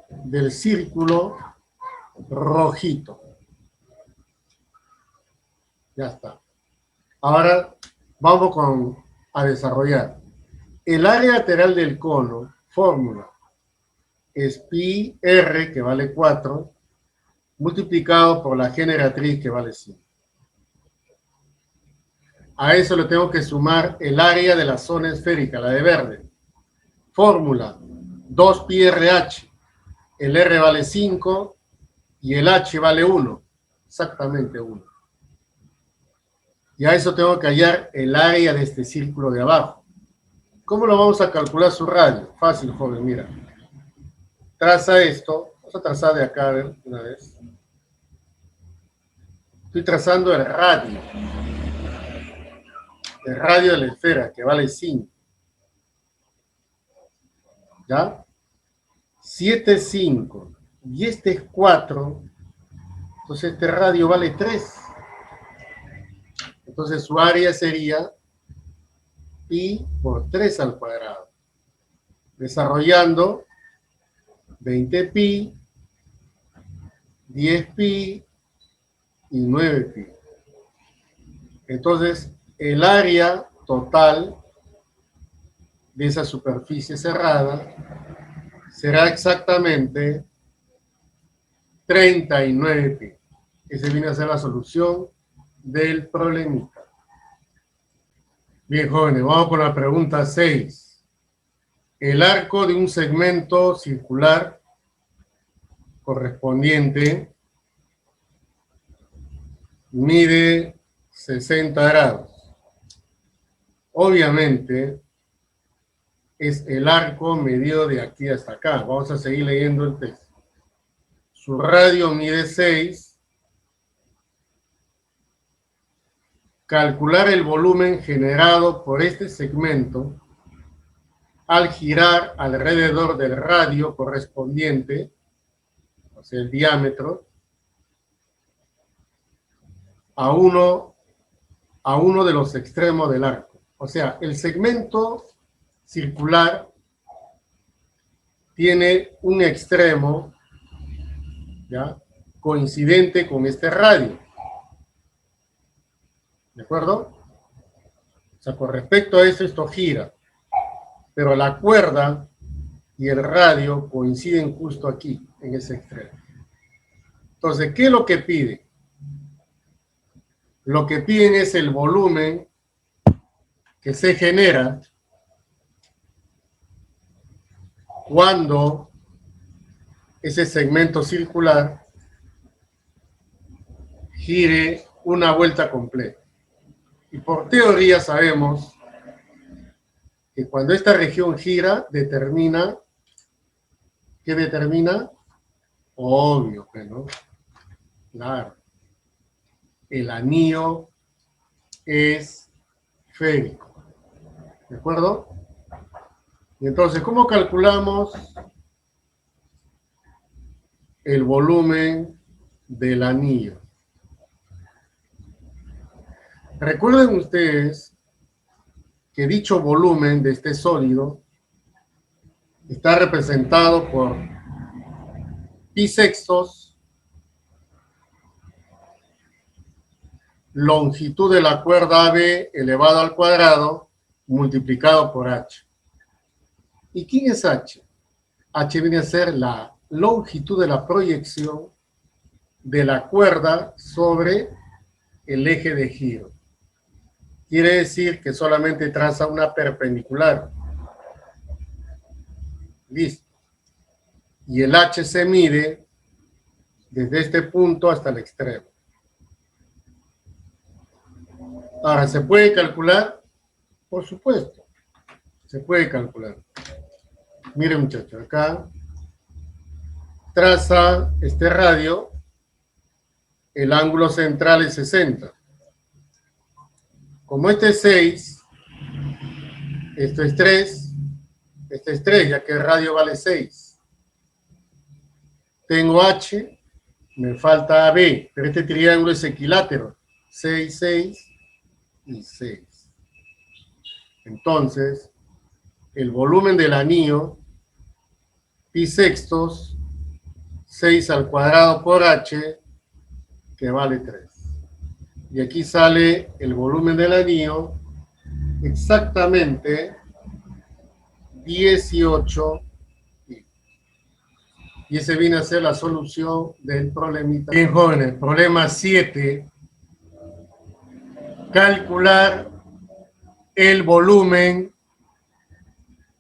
Speaker 1: del círculo rojito. Ya está. Ahora vamos a desarrollar. El área lateral del cono, fórmula, es pi r, que vale 4, multiplicado por la generatriz, que vale 5. A eso le tengo que sumar el área de la zona esférica, la de verde. Fórmula, 2 pi RH. El R vale 5 y el H vale 1. Exactamente 1. Y a eso tengo que hallar el área de este círculo de abajo. ¿Cómo lo vamos a calcular su radio? Fácil, joven, mira. Traza esto. Vamos a trazar de acá, a ver, una vez. Estoy trazando el radio. El radio de la esfera, que vale 5. ¿Ya? 7 es 5. Y este es 4. Entonces este radio vale 3. Entonces su área sería pi por 3 al cuadrado. Desarrollando 20 pi, 10 pi y 9 pi. Entonces el área total de esa superficie cerrada será exactamente 39 pi. Esa viene a ser la solución del problemita. Bien, jóvenes, vamos con la pregunta 6. El arco de un segmento circular correspondiente mide 60 grados. Obviamente, es el arco medido de aquí hasta acá. Vamos a seguir leyendo el texto. Su radio mide 6. calcular el volumen generado por este segmento al girar alrededor del radio correspondiente, o sea, el diámetro, a uno de los extremos del arco. O sea, el segmento circular tiene un extremo, ¿ya?, coincidente con este radio. ¿De acuerdo? O sea, con respecto a eso, esto gira. Pero la cuerda y el radio coinciden justo aquí, en ese extremo. Entonces, ¿qué es lo que pide? Lo que piden es el volumen que se genera cuando ese segmento circular gire una vuelta completa. Y por teoría sabemos que cuando esta región gira, determina, ¿qué determina? Obvio, ¿no? Claro. El anillo es esférico. ¿De acuerdo? Y entonces, ¿cómo calculamos el volumen del anillo? Recuerden ustedes que dicho volumen de este sólido está representado por pi sextos, longitud de la cuerda AB elevado al cuadrado, multiplicado por H. ¿Y quién es H? H viene a ser la longitud de la proyección de la cuerda sobre el eje de giro. Quiere decir que solamente traza una perpendicular. Listo. Y el H se mide desde este punto hasta el extremo. Ahora, ¿se puede calcular? Por supuesto, se puede calcular. Miren, muchachos, acá traza este radio, el ángulo central es 60. Como este es 6, esto es 3, este es 3, ya que el radio vale 6. Tengo H, me falta AB, pero este triángulo es equilátero, 6, 6 y 6. Entonces, el volumen del anillo, pi sextos, 6 al cuadrado por H, que vale 3. Y aquí sale el volumen del anillo, exactamente 18. Y ese viene a ser la solución del problemita. Bien, jóvenes, problema 7. Calcular el volumen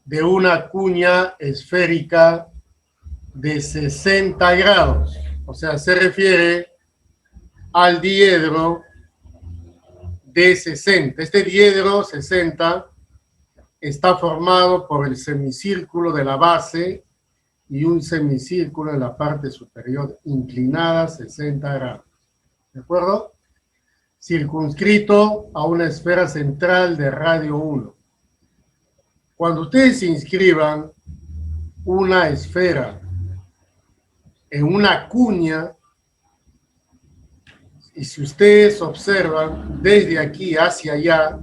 Speaker 1: de una cuña esférica de 60 grados. O sea, se refiere al diedro de 60. Este diedro 60 está formado por el semicírculo de la base y un semicírculo en la parte superior, inclinada 60 grados. ¿De acuerdo? Circunscrito a una esfera central de radio 1. Cuando ustedes inscriban una esfera en una cuña, y si ustedes observan desde aquí hacia allá,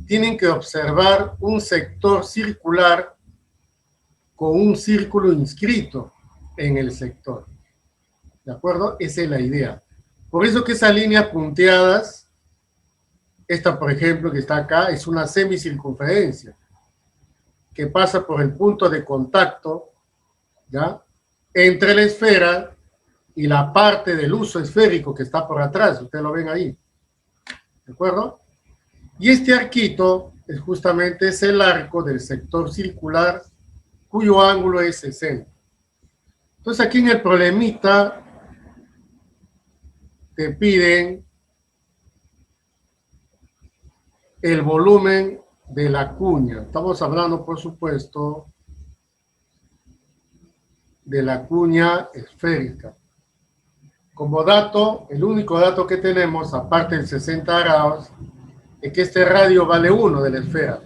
Speaker 1: tienen que observar un sector circular con un círculo inscrito en el sector. ¿De acuerdo? Esa es la idea. Por eso que esas líneas punteadas, esta por ejemplo que está acá, es una semicircunferencia que pasa por el punto de contacto, ¿ya?, entre la esfera y la parte del uso esférico que está por atrás. Ustedes lo ven ahí. ¿De acuerdo? Y este arquito es justamente el arco del sector circular cuyo ángulo es 60. Entonces aquí en el problemita te piden el volumen de la cuña. Estamos hablando, por supuesto, de la cuña esférica. Como dato, el único dato que tenemos, aparte del 60 grados, es que este radio vale 1 de la esfera.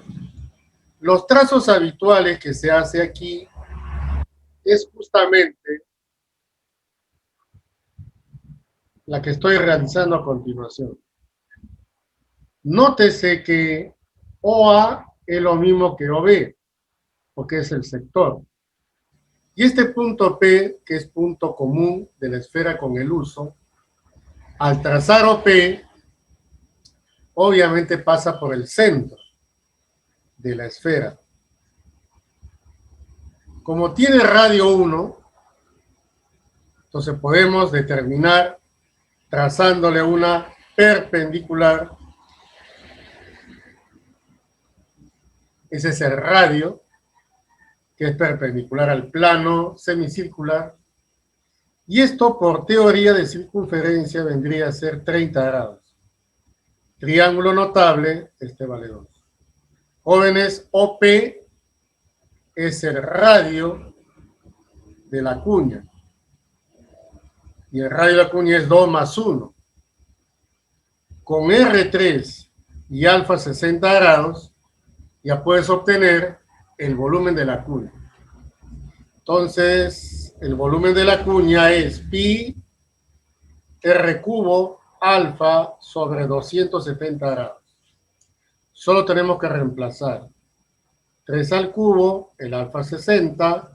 Speaker 1: Los trazos habituales que se hace aquí es justamente la que estoy realizando a continuación. Nótese que OA es lo mismo que OB, porque es el sector. Y este punto P, que es punto común de la esfera con el uso, al trazar OP, obviamente pasa por el centro de la esfera. Como tiene radio 1, entonces podemos determinar trazándole una perpendicular. Ese es el radio, que es perpendicular al plano semicircular. Y esto, por teoría de circunferencia, vendría a ser 30 grados. Triángulo notable, este vale 2. Jóvenes, OP es el radio de la cuña. Y el radio de la cuña es 2 más 1. Con R3 y alfa 60 grados, ya puedes obtener el volumen de la cuña. Entonces, el volumen de la cuña es pi r cubo alfa sobre 270 grados. Solo tenemos que reemplazar 3 al cubo, el alfa 60,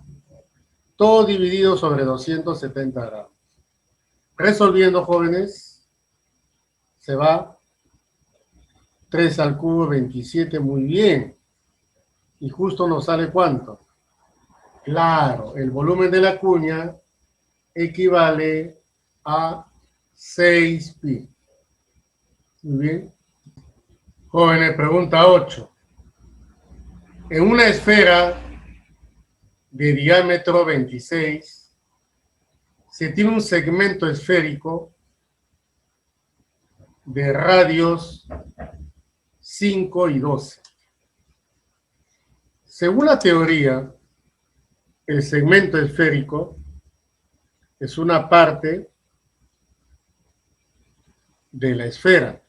Speaker 1: todo dividido sobre 270 grados. Resolviendo, jóvenes, se va 3 al cubo, 27, muy bien. Y justo nos sale ¿cuánto? Claro, el volumen de la cuña equivale a 6 pi. Muy bien. Jóvenes, pregunta 8. En una esfera de diámetro 26, se tiene un segmento esférico de radios 5 y 12. Según la teoría, el segmento esférico es una parte de la esfera.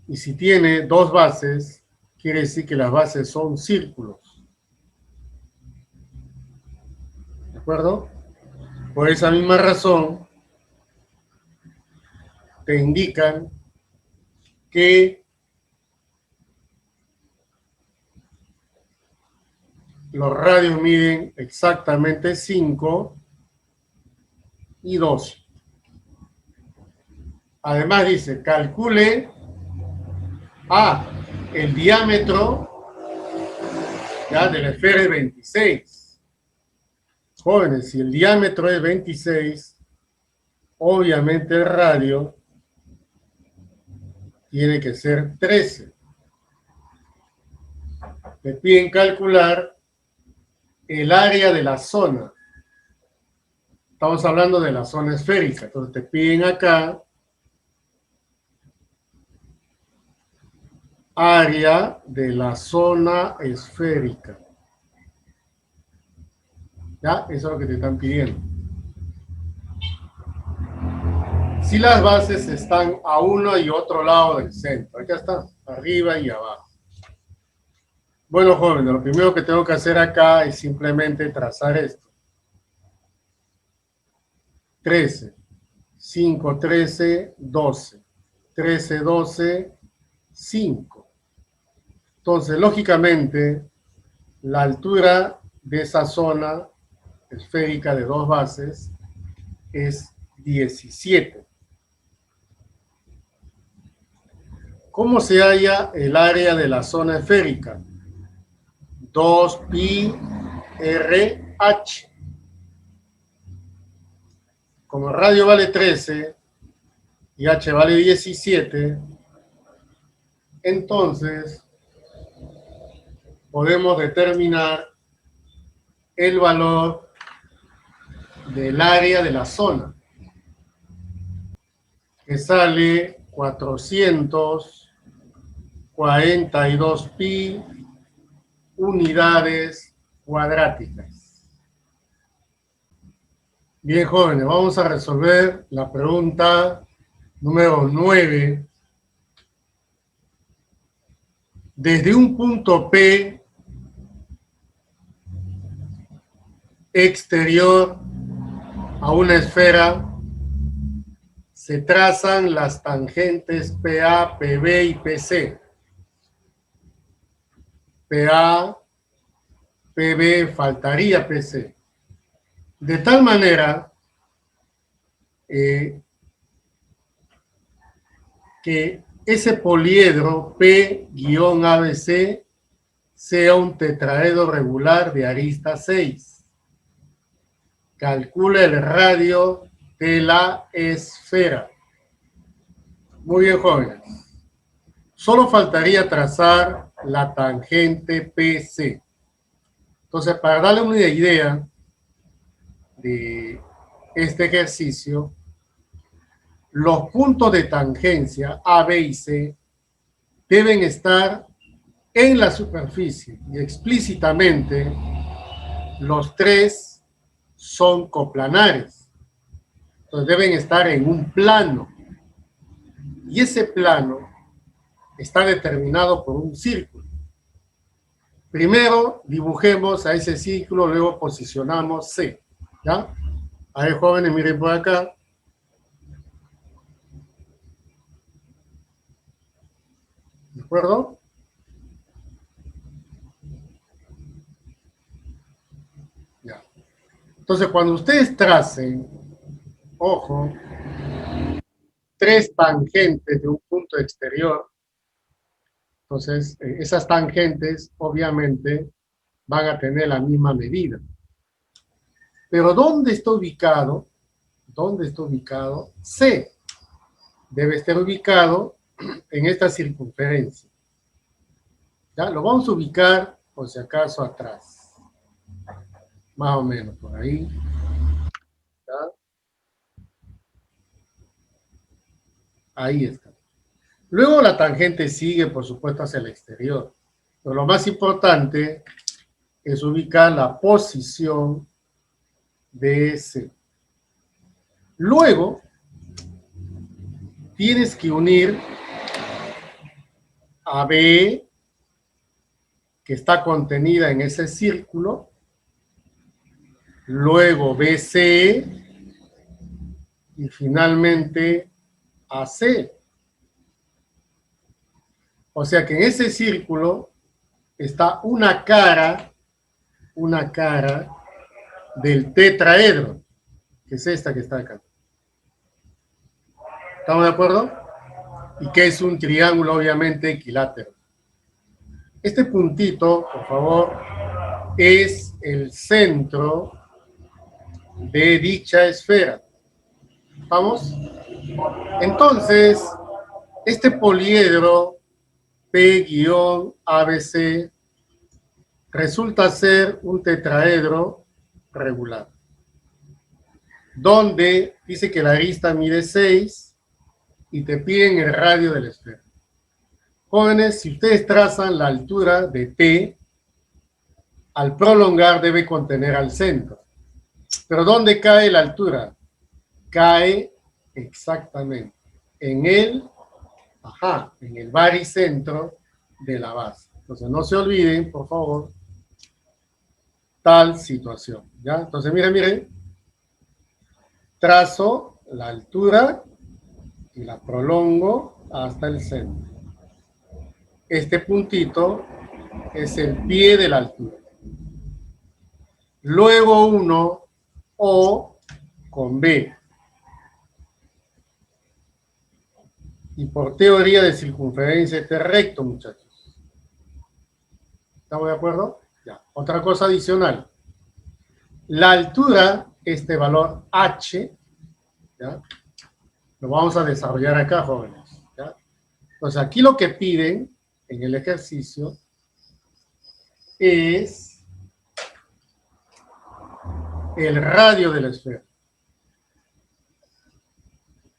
Speaker 1: Y si tiene dos bases, quiere decir que las bases son círculos. ¿De acuerdo? Por esa misma razón, te indican que los radios miden exactamente 5 y 12. Además dice, calcule el diámetro ya de la esfera es 26. Jóvenes, si el diámetro es 26, obviamente el radio tiene que ser 13. Te piden calcular el área de la zona. Estamos hablando de la zona esférica. Entonces te piden acá área de la zona esférica. ¿Ya? Eso es lo que te están pidiendo. Si las bases están a uno y otro lado del centro. Acá están, arriba y abajo. Bueno, jóvenes, lo primero que tengo que hacer acá es simplemente trazar esto. 13, 5, 13, 12. 13, 12, 5. Entonces, lógicamente, la altura de esa zona esférica de dos bases es 17. ¿Cómo se halla el área de la zona esférica? 2 pi r h. Como el radio vale 13 y h vale 17, entonces podemos determinar el valor del área de la zona, que sale 442 pi unidades cuadráticas. Bien, jóvenes, vamos a resolver la pregunta número 9. Desde un punto P exterior a una esfera se trazan las tangentes PA, PB y PC. PA, PB, faltaría PC. De tal manera que ese poliedro P-ABC sea un tetraedro regular de arista 6. Calcula el radio de la esfera. Muy bien, jóvenes. Solo faltaría trazar la tangente PC. Entonces, para darle una idea de este ejercicio, los puntos de tangencia A, B y C deben estar en la superficie y explícitamente los tres son coplanares. Entonces deben estar en un plano y ese plano está determinado por un círculo. Primero dibujemos a ese círculo, luego posicionamos C. ¿Ya? A ver, jóvenes, miren por acá. ¿De acuerdo? Ya. Entonces, cuando ustedes tracen, ojo, tres tangentes de un punto exterior, entonces esas tangentes obviamente van a tener la misma medida. Pero ¿dónde está ubicado? ¿Dónde está ubicado? C. Debe estar ubicado en esta circunferencia. ¿Ya? Lo vamos a ubicar, por si acaso, atrás. Más o menos por ahí. ¿Ya? Ahí está. Luego la tangente sigue, por supuesto, hacia el exterior. Pero lo más importante es ubicar la posición de C. Luego, tienes que unir a B, que está contenida en ese círculo, luego BC y finalmente AC. O sea que en ese círculo está una cara del tetraedro, que es esta que está acá. ¿Estamos de acuerdo? Y que es un triángulo obviamente equilátero. Este puntito, por favor, es el centro de dicha esfera. ¿Vamos? Entonces, este poliedro P-ABC resulta ser un tetraedro regular, donde dice que la arista mide 6 y te piden el radio de la esfera. Jóvenes, si ustedes trazan la altura de T, al prolongar debe contener al centro. Pero ¿dónde cae la altura? Cae exactamente en el baricentro de la base. Entonces no se olviden, por favor, tal situación. ¿Ya? Entonces miren, trazo la altura y la prolongo hasta el centro. Este puntito es el pie de la altura. Luego uno O con B. Y por teoría de circunferencia este recto, muchachos. ¿Estamos de acuerdo? Ya. Otra cosa adicional. La altura, este valor H, ¿ya? Lo vamos a desarrollar acá, jóvenes. ¿Ya? Entonces, aquí lo que piden en el ejercicio es el radio de la esfera.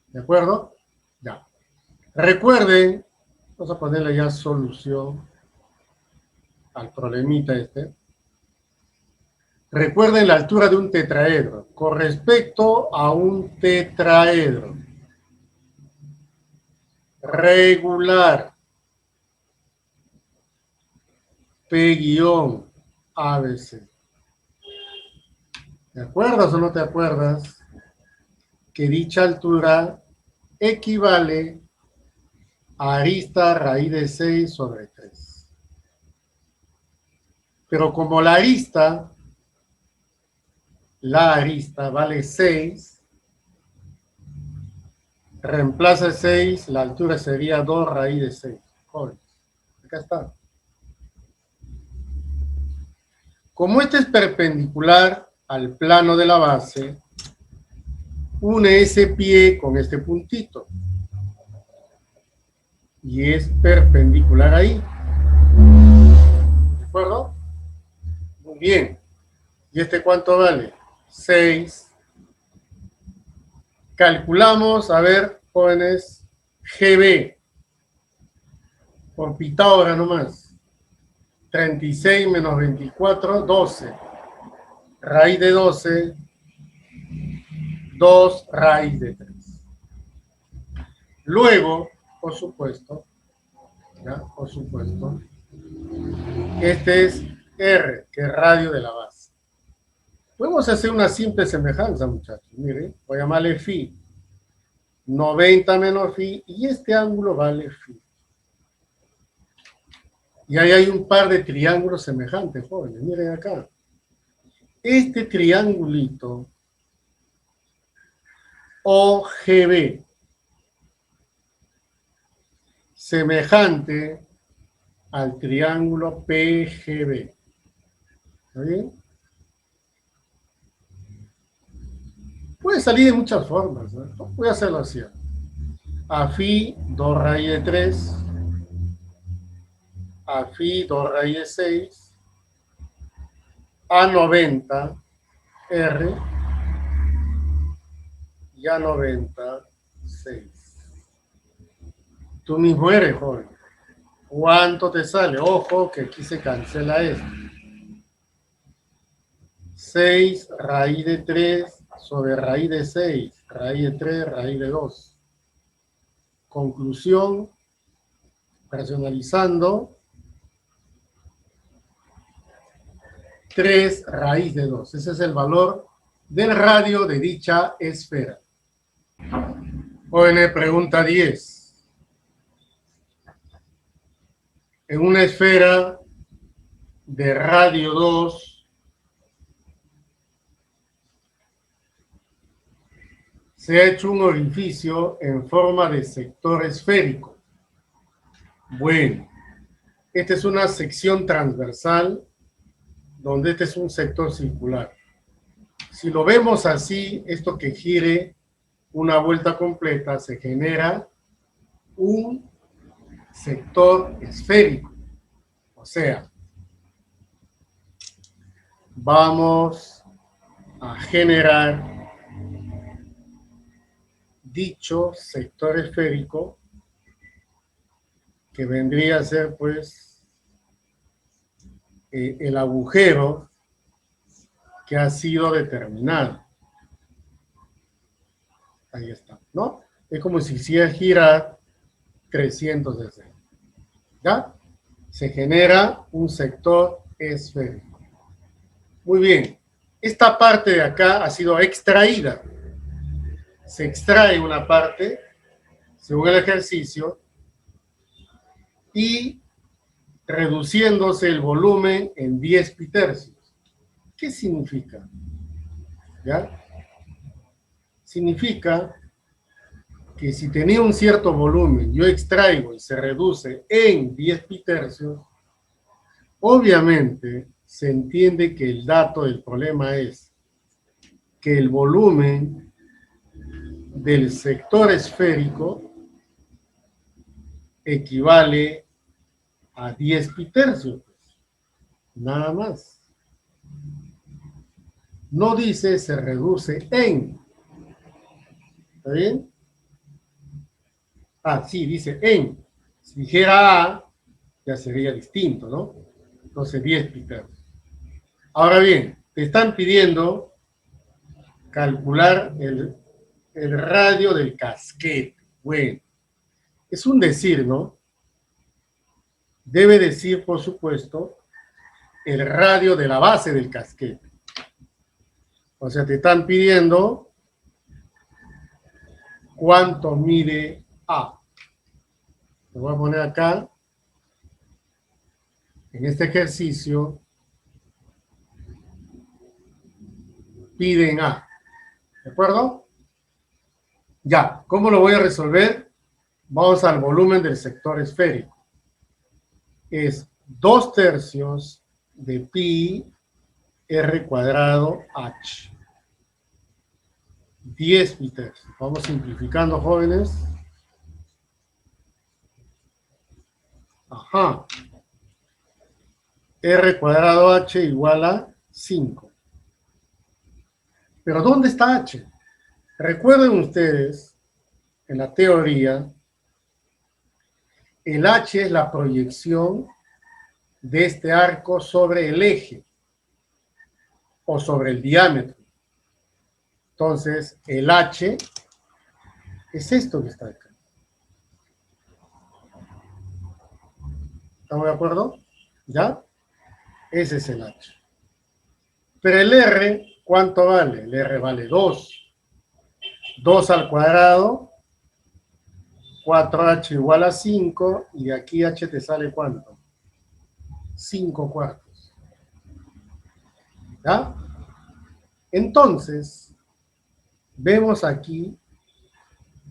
Speaker 1: ¿De acuerdo? Ya. Recuerden, vamos a ponerle ya solución al problemita este. Recuerden la altura de un tetraedro. Con respecto a un tetraedro regular, P-ABC. ¿Te acuerdas o no te acuerdas que dicha altura equivale a arista raíz de 6 sobre 3? Pero como la arista vale 6, reemplaza 6, la altura sería 2 raíz de 6. Jóvenes, acá está. Como este es perpendicular al plano de la base, une ese pie con este puntito. Y es perpendicular ahí. ¿De acuerdo? Muy bien. ¿Y este cuánto vale? 6. Calculamos, a ver, jóvenes, GB. Por Pitágoras nomás. 36 menos 24, 12. Raíz de 12, 2 raíz de 3. Luego, por supuesto, este es R, que es radio de la base. Podemos hacer una simple semejanza, muchachos. Miren, voy a llamarle phi. 90 menos phi, y este ángulo vale phi. Y ahí hay un par de triángulos semejantes, jóvenes. Miren acá. Este triangulito OGB, semejante al triángulo PGB. ¿Está bien? Puede salir de muchas formas, ¿no? Voy a hacerlo así. A phi, 2 raíz de 3. A phi, 2 raíz de 6. A 90, R. Y a 90, 6. Tú mismo eres, joven. ¿Cuánto te sale? Ojo, que aquí se cancela esto. 6 raíz de 3 sobre raíz de 6, raíz de 3, raíz de 2. Conclusión, racionalizando, 3 raíz de 2. Ese es el valor del radio de dicha esfera. Jóvenes, pregunta 10. En una esfera de radio 2, se ha hecho un orificio en forma de sector esférico. Bueno, esta es una sección transversal donde este es un sector circular. Si lo vemos así, esto que gire una vuelta completa, se genera un sector esférico. O sea, vamos a generar dicho sector esférico, que vendría a ser pues el agujero que ha sido determinado. Ahí está, ¿no? Es como si hiciera girar 360. ¿Ya? Se genera un sector esférico. Muy bien. Esta parte de acá ha sido extraída. Se extrae una parte, según el ejercicio, y reduciéndose el volumen en 10 pitercios. ¿Qué significa? ¿Ya? Significa que si tenía un cierto volumen, yo extraigo y se reduce en 10 pitercios, obviamente se entiende que el dato del problema es que el volumen del sector esférico equivale a 10 pitercios. Nada más. No dice se reduce en. ¿Está bien? Ah, sí, dice en. Si dijera A, ya sería distinto, ¿no? Entonces 10 pitercios. Ahora bien, te están pidiendo calcular el radio del casquete. Bueno, es un decir, ¿no? Debe decir, por supuesto, el radio de la base del casquete. O sea, te están pidiendo cuánto mide A. Lo voy a poner acá, en este ejercicio, piden A. ¿De acuerdo? Ya, ¿cómo lo voy a resolver? Vamos al volumen del sector esférico. Es 2/3 de pi r cuadrado h. 10 pi tercios. Vamos simplificando, jóvenes. Ajá. R cuadrado h igual a 5. Pero ¿dónde está h? Recuerden ustedes, en la teoría, el h es la proyección de este arco sobre el eje o sobre el diámetro. Entonces, el h es esto que está acá. ¿Estamos de acuerdo? ¿Ya? Ese es el h. Pero el r, ¿cuánto vale? El r vale 2. 2 al cuadrado, 4h igual a 5, y de aquí h te sale ¿cuánto? 5/4. ¿Ya? Entonces, vemos aquí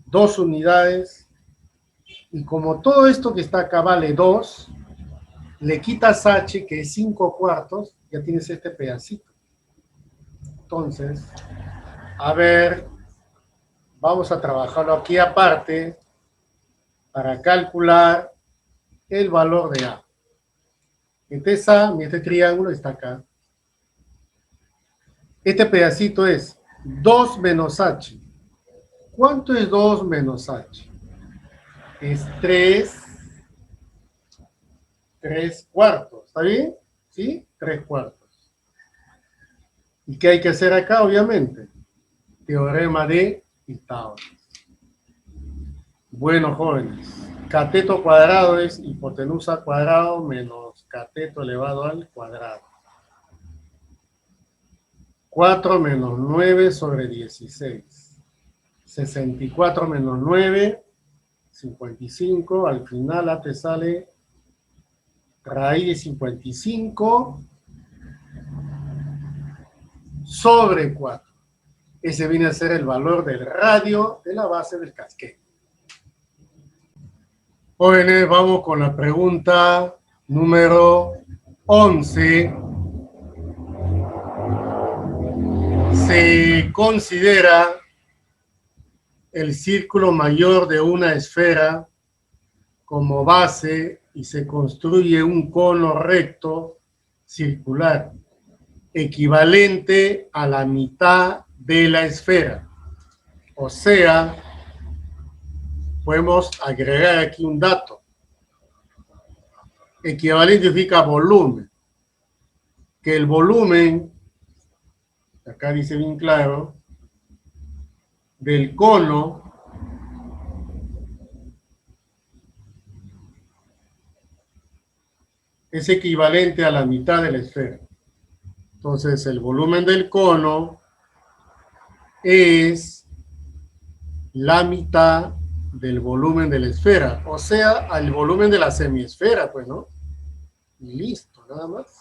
Speaker 1: 2 unidades, y como todo esto que está acá vale 2, le quitas h, que es 5/4, ya tienes este pedacito. Entonces, a ver, vamos a trabajarlo aquí aparte para calcular el valor de A. Entonces A, este triángulo está acá. Este pedacito es 2 menos h. ¿Cuánto es 2 menos h? Es 3/4. ¿Está bien? ¿Sí? 3/4. ¿Y qué hay que hacer acá, obviamente? Teorema de Pitágoras. Bueno, jóvenes, cateto cuadrado es hipotenusa cuadrado menos cateto elevado al cuadrado. 4 menos 9 sobre 16. 64 menos 9, 55. Al final A te sale raíz de 55 sobre 4. Ese viene a ser el valor del radio de la base del casquete. Jóvenes, vamos con la pregunta número 11. Se considera el círculo mayor de una esfera como base y se construye un cono recto circular equivalente a la mitad de la esfera. O sea, podemos agregar aquí un dato. Equivalente significa volumen. Que el volumen, acá dice bien claro, del cono es equivalente a la mitad de la esfera. Entonces, el volumen del cono es la mitad del volumen de la esfera, o sea, al volumen de la semiesfera, pues, ¿no? Y listo, nada más.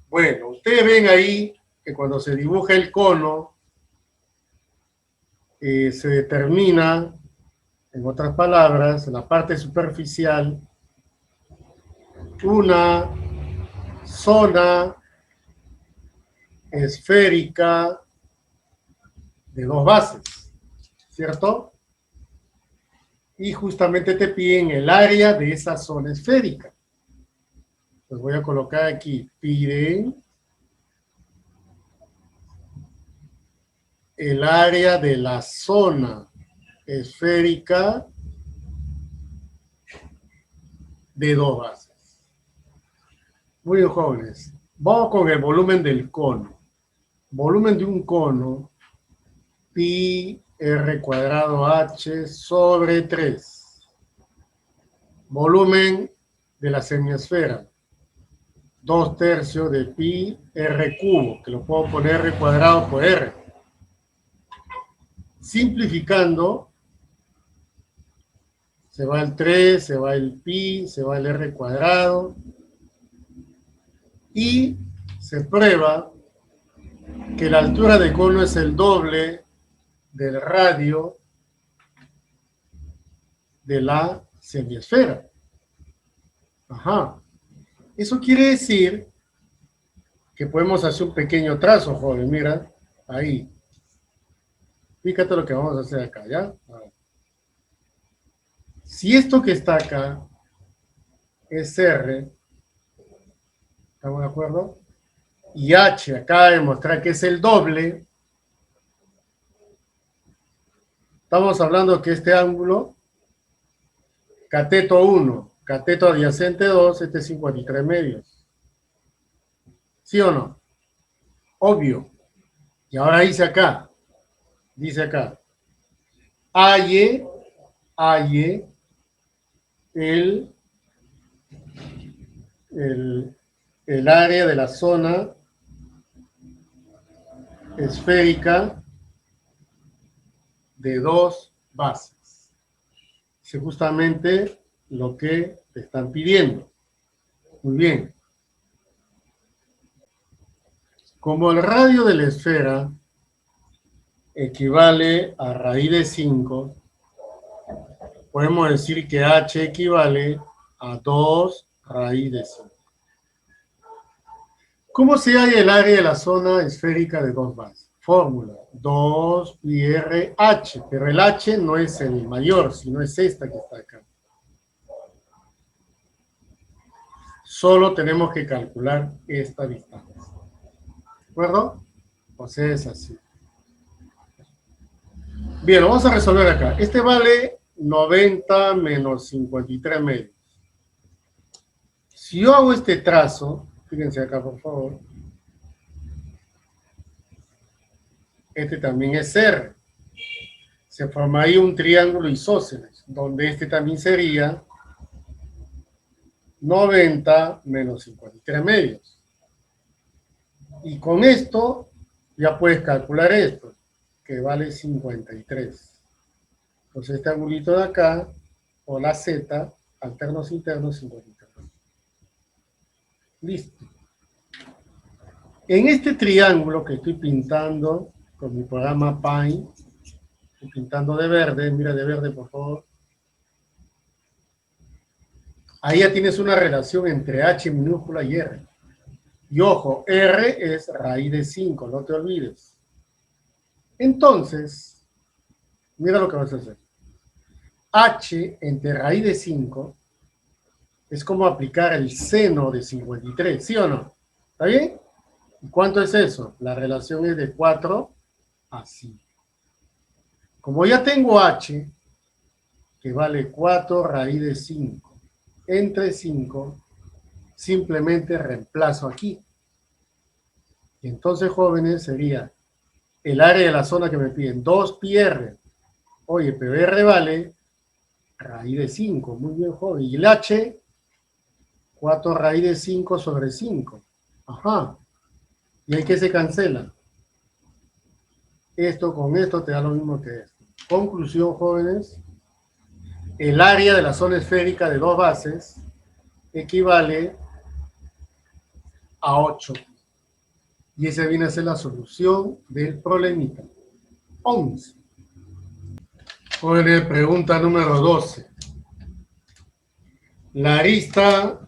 Speaker 1: Bueno, ustedes ven ahí que cuando se dibuja el cono, se determina, en otras palabras, en la parte superficial, una zona esférica de 2 bases, ¿cierto? Y justamente te piden el área de esa zona esférica. Pues voy a colocar aquí, piden el área de la zona esférica de 2 bases. Muy bien, jóvenes. Vamos con el volumen del cono. Volumen de un cono, pi r cuadrado h sobre 3. Volumen de la semiesfera, 2/3 de pi r cubo, que lo puedo poner r cuadrado por r. Simplificando, se va el 3, se va el pi, se va el r cuadrado, y se prueba que la altura de cono es el doble del radio de la semiesfera. Ajá. Eso quiere decir que podemos hacer un pequeño trazo, joven. Mira, ahí. Fíjate lo que vamos a hacer acá, ¿ya? Si esto que está acá es R, ¿estamos de acuerdo? Y H acaba de demostrar que es el doble. Estamos hablando que este ángulo, cateto 1, cateto adyacente 2, este es 53 medios. ¿Sí o no? Obvio. Y ahora dice acá, halle el área de la zona esférica de dos bases. Es justamente lo que te están pidiendo. Muy bien. Como el radio de la esfera equivale a raíz de 5, podemos decir que h equivale a 2 raíz de 5. ¿Cómo se halla el área de la zona esférica de dos bases? Fórmula, 2 pi r h, pero el h no es el mayor, sino es esta que está acá. Solo tenemos que calcular esta distancia. ¿De acuerdo? O sea, es así. Bien, lo vamos a resolver acá. Este vale 90 menos 53 medios. Si yo hago este trazo, fíjense acá por favor, este también es R. Se forma ahí un triángulo isósceles, donde este también sería 90 menos 53 medios. Y con esto ya puedes calcular esto, que vale 53. Entonces este angulito de acá, o la Z, alternos internos, 53. Listo. En este triángulo que estoy pintando con mi programa Paint, estoy pintando de verde, mira de verde por favor. Ahí ya tienes una relación entre H minúscula y R. Y ojo, R es raíz de 5, no te olvides. Entonces, mira lo que vas a hacer. H entre raíz de 5 es como aplicar el seno de 53, ¿sí o no? ¿Está bien? ¿Y cuánto es eso? La relación es de 4 a 5. Como ya tengo H, que vale 4 raíz de 5, entre 5, simplemente reemplazo aquí. Y entonces, jóvenes, sería el área de la zona que me piden, 2 pi r. Oye, pero r vale raíz de 5, muy bien, joven. Y el h, 4 raíz de 5 sobre 5. Ajá. ¿Y ahí qué se cancela? Esto con esto te da lo mismo que esto. Conclusión, jóvenes, el área de la zona esférica de dos bases equivale a 8. Y esa viene a ser la solución del problemita. 11. Jóvenes, pregunta número 12. La arista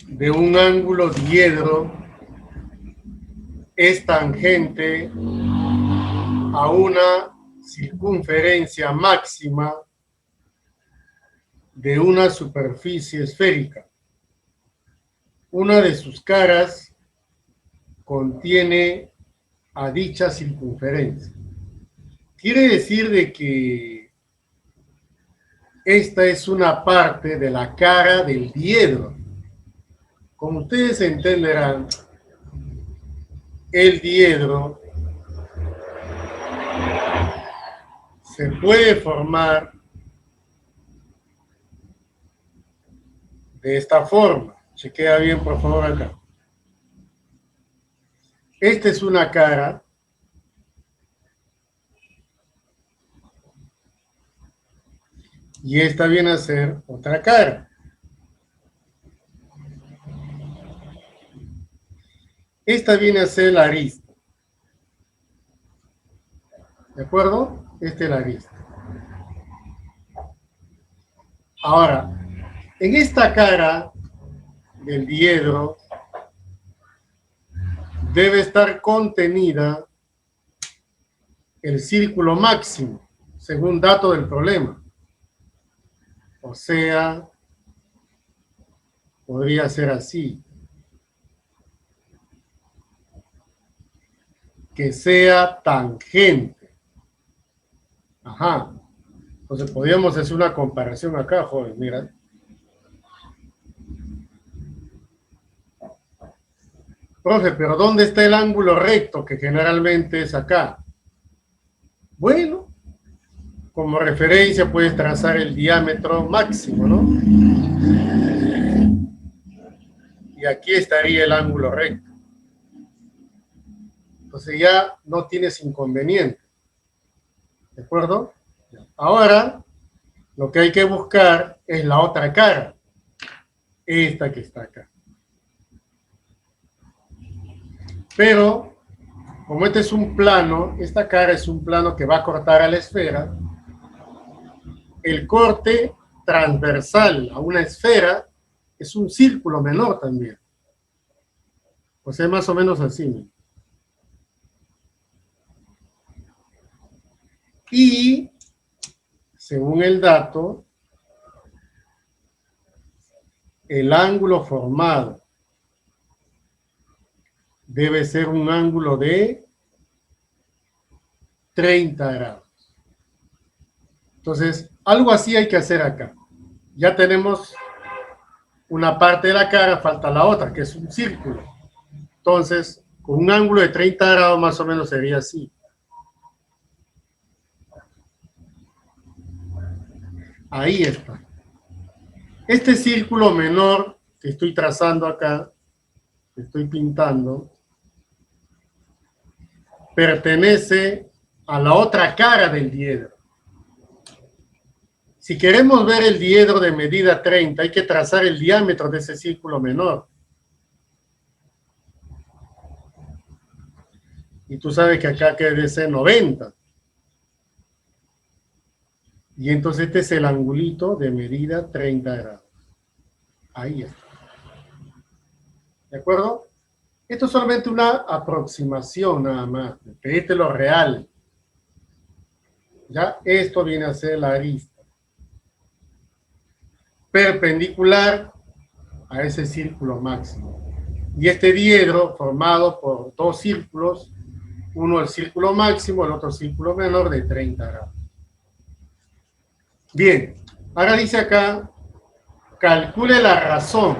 Speaker 1: de un ángulo diedro es tangente a una circunferencia máxima de una superficie esférica. Una de sus caras contiene a dicha circunferencia. Quiere decir de que esta es una parte de la cara del diedro. Como ustedes entenderán, el diedro se puede formar de esta forma. Chequea bien, por favor, acá. Esta es una cara. Y esta viene a ser otra cara. Esta viene a ser la arista. ¿De acuerdo? Esta es la arista. Ahora, en esta cara del diedro debe estar contenida el círculo máximo, según dato del problema. O sea, podría ser así. Que sea tangente. Ajá. Entonces podríamos hacer una comparación acá, joven, mira. Profe, pero ¿dónde está el ángulo recto que generalmente es acá? Bueno, como referencia puedes trazar el diámetro máximo, ¿no? Y aquí estaría el ángulo recto. Entonces ya no tienes inconveniente. ¿De acuerdo? Ahora, lo que hay que buscar es la otra cara. Esta que está acá. Pero, como este es un plano, esta cara es un plano que va a cortar a la esfera, el corte transversal a una esfera es un círculo menor también. O sea, más o menos así, ¿no? Y, según el dato, el ángulo formado debe ser un ángulo de 30 grados. Entonces, algo así hay que hacer acá. Ya tenemos una parte de la cara, falta la otra, que es un círculo. Entonces, con un ángulo de 30 grados más o menos sería así. Ahí está. Este círculo menor que estoy trazando acá, que estoy pintando, pertenece a la otra cara del diedro. Si queremos ver el diedro de medida 30, hay que trazar el diámetro de ese círculo menor. Y tú sabes que acá debe ser 90. Y entonces este es el angulito de medida 30 grados. Ahí está. ¿De acuerdo? Esto es solamente una aproximación nada más. Este es lo real. Ya esto viene a ser la arista. Perpendicular a ese círculo máximo. Y este diedro formado por dos círculos, uno el círculo máximo, el otro círculo menor de 30 grados. Bien, ahora dice acá, calcule la razón.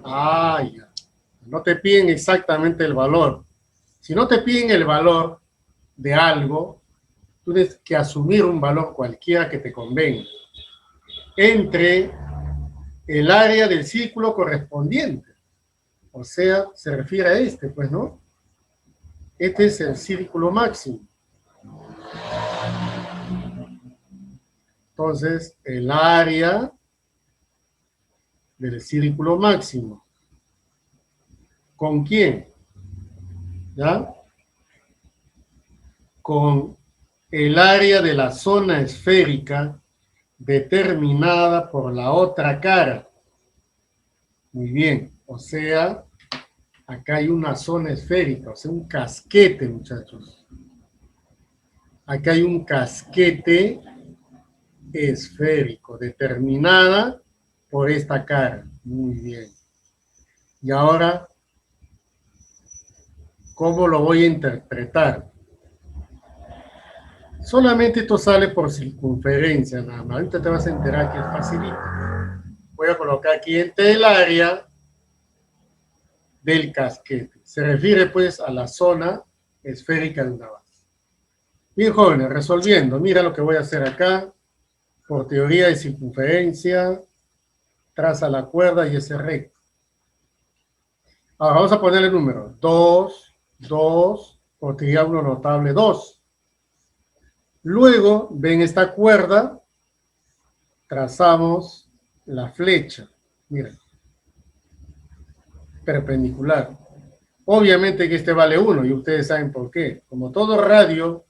Speaker 1: Ya. No te piden exactamente el valor. Si no te piden el valor de algo, tú tienes que asumir un valor cualquiera que te convenga entre el área del círculo correspondiente. O sea, se refiere a este, pues, ¿no? Este es el círculo máximo. Entonces, el área del círculo máximo. ¿Con quién? ¿Ya? Con el área de la zona esférica determinada por la otra cara. Muy bien. O sea, acá hay una zona esférica, o sea, un casquete, muchachos. Acá hay un casquete esférico, determinada por esta cara. Muy bien. Y ahora, ¿cómo lo voy a interpretar? Solamente esto sale por circunferencia, nada más. Ahorita te vas a enterar que es facilito. Voy a colocar aquí entre el área del casquete. Se refiere pues a la zona esférica de una base. Bien, jóvenes, resolviendo. Mira lo que voy a hacer acá. Por teoría de circunferencia, traza la cuerda y ese recto. Ahora vamos a ponerle número 2, 2, por triángulo notable 2. Luego, ven esta cuerda, trazamos la flecha. Miren, perpendicular. Obviamente que este vale 1 y ustedes saben por qué. Como todo radio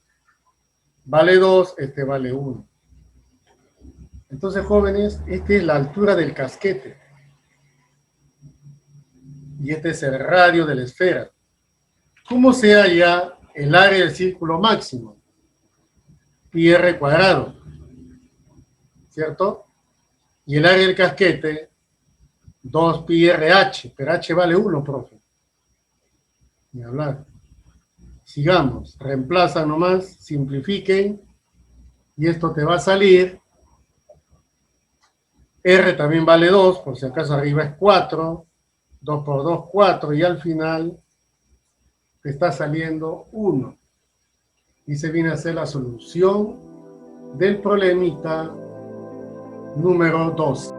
Speaker 1: vale 2, este vale 1. Entonces, jóvenes, esta es la altura del casquete. Y este es el radio de la esfera. ¿Cómo se halla el área del círculo máximo? Pi r cuadrado, ¿cierto? Y el área del casquete, 2 pi RH, pero H vale 1, profe. Ni hablar. Sigamos, reemplazan nomás, simplifiquen, y esto te va a salir. R también vale 2, por si acaso arriba es 4, 2 por 2, 4, y al final te está saliendo 1. Y se viene a ser la solución del problemita número 2.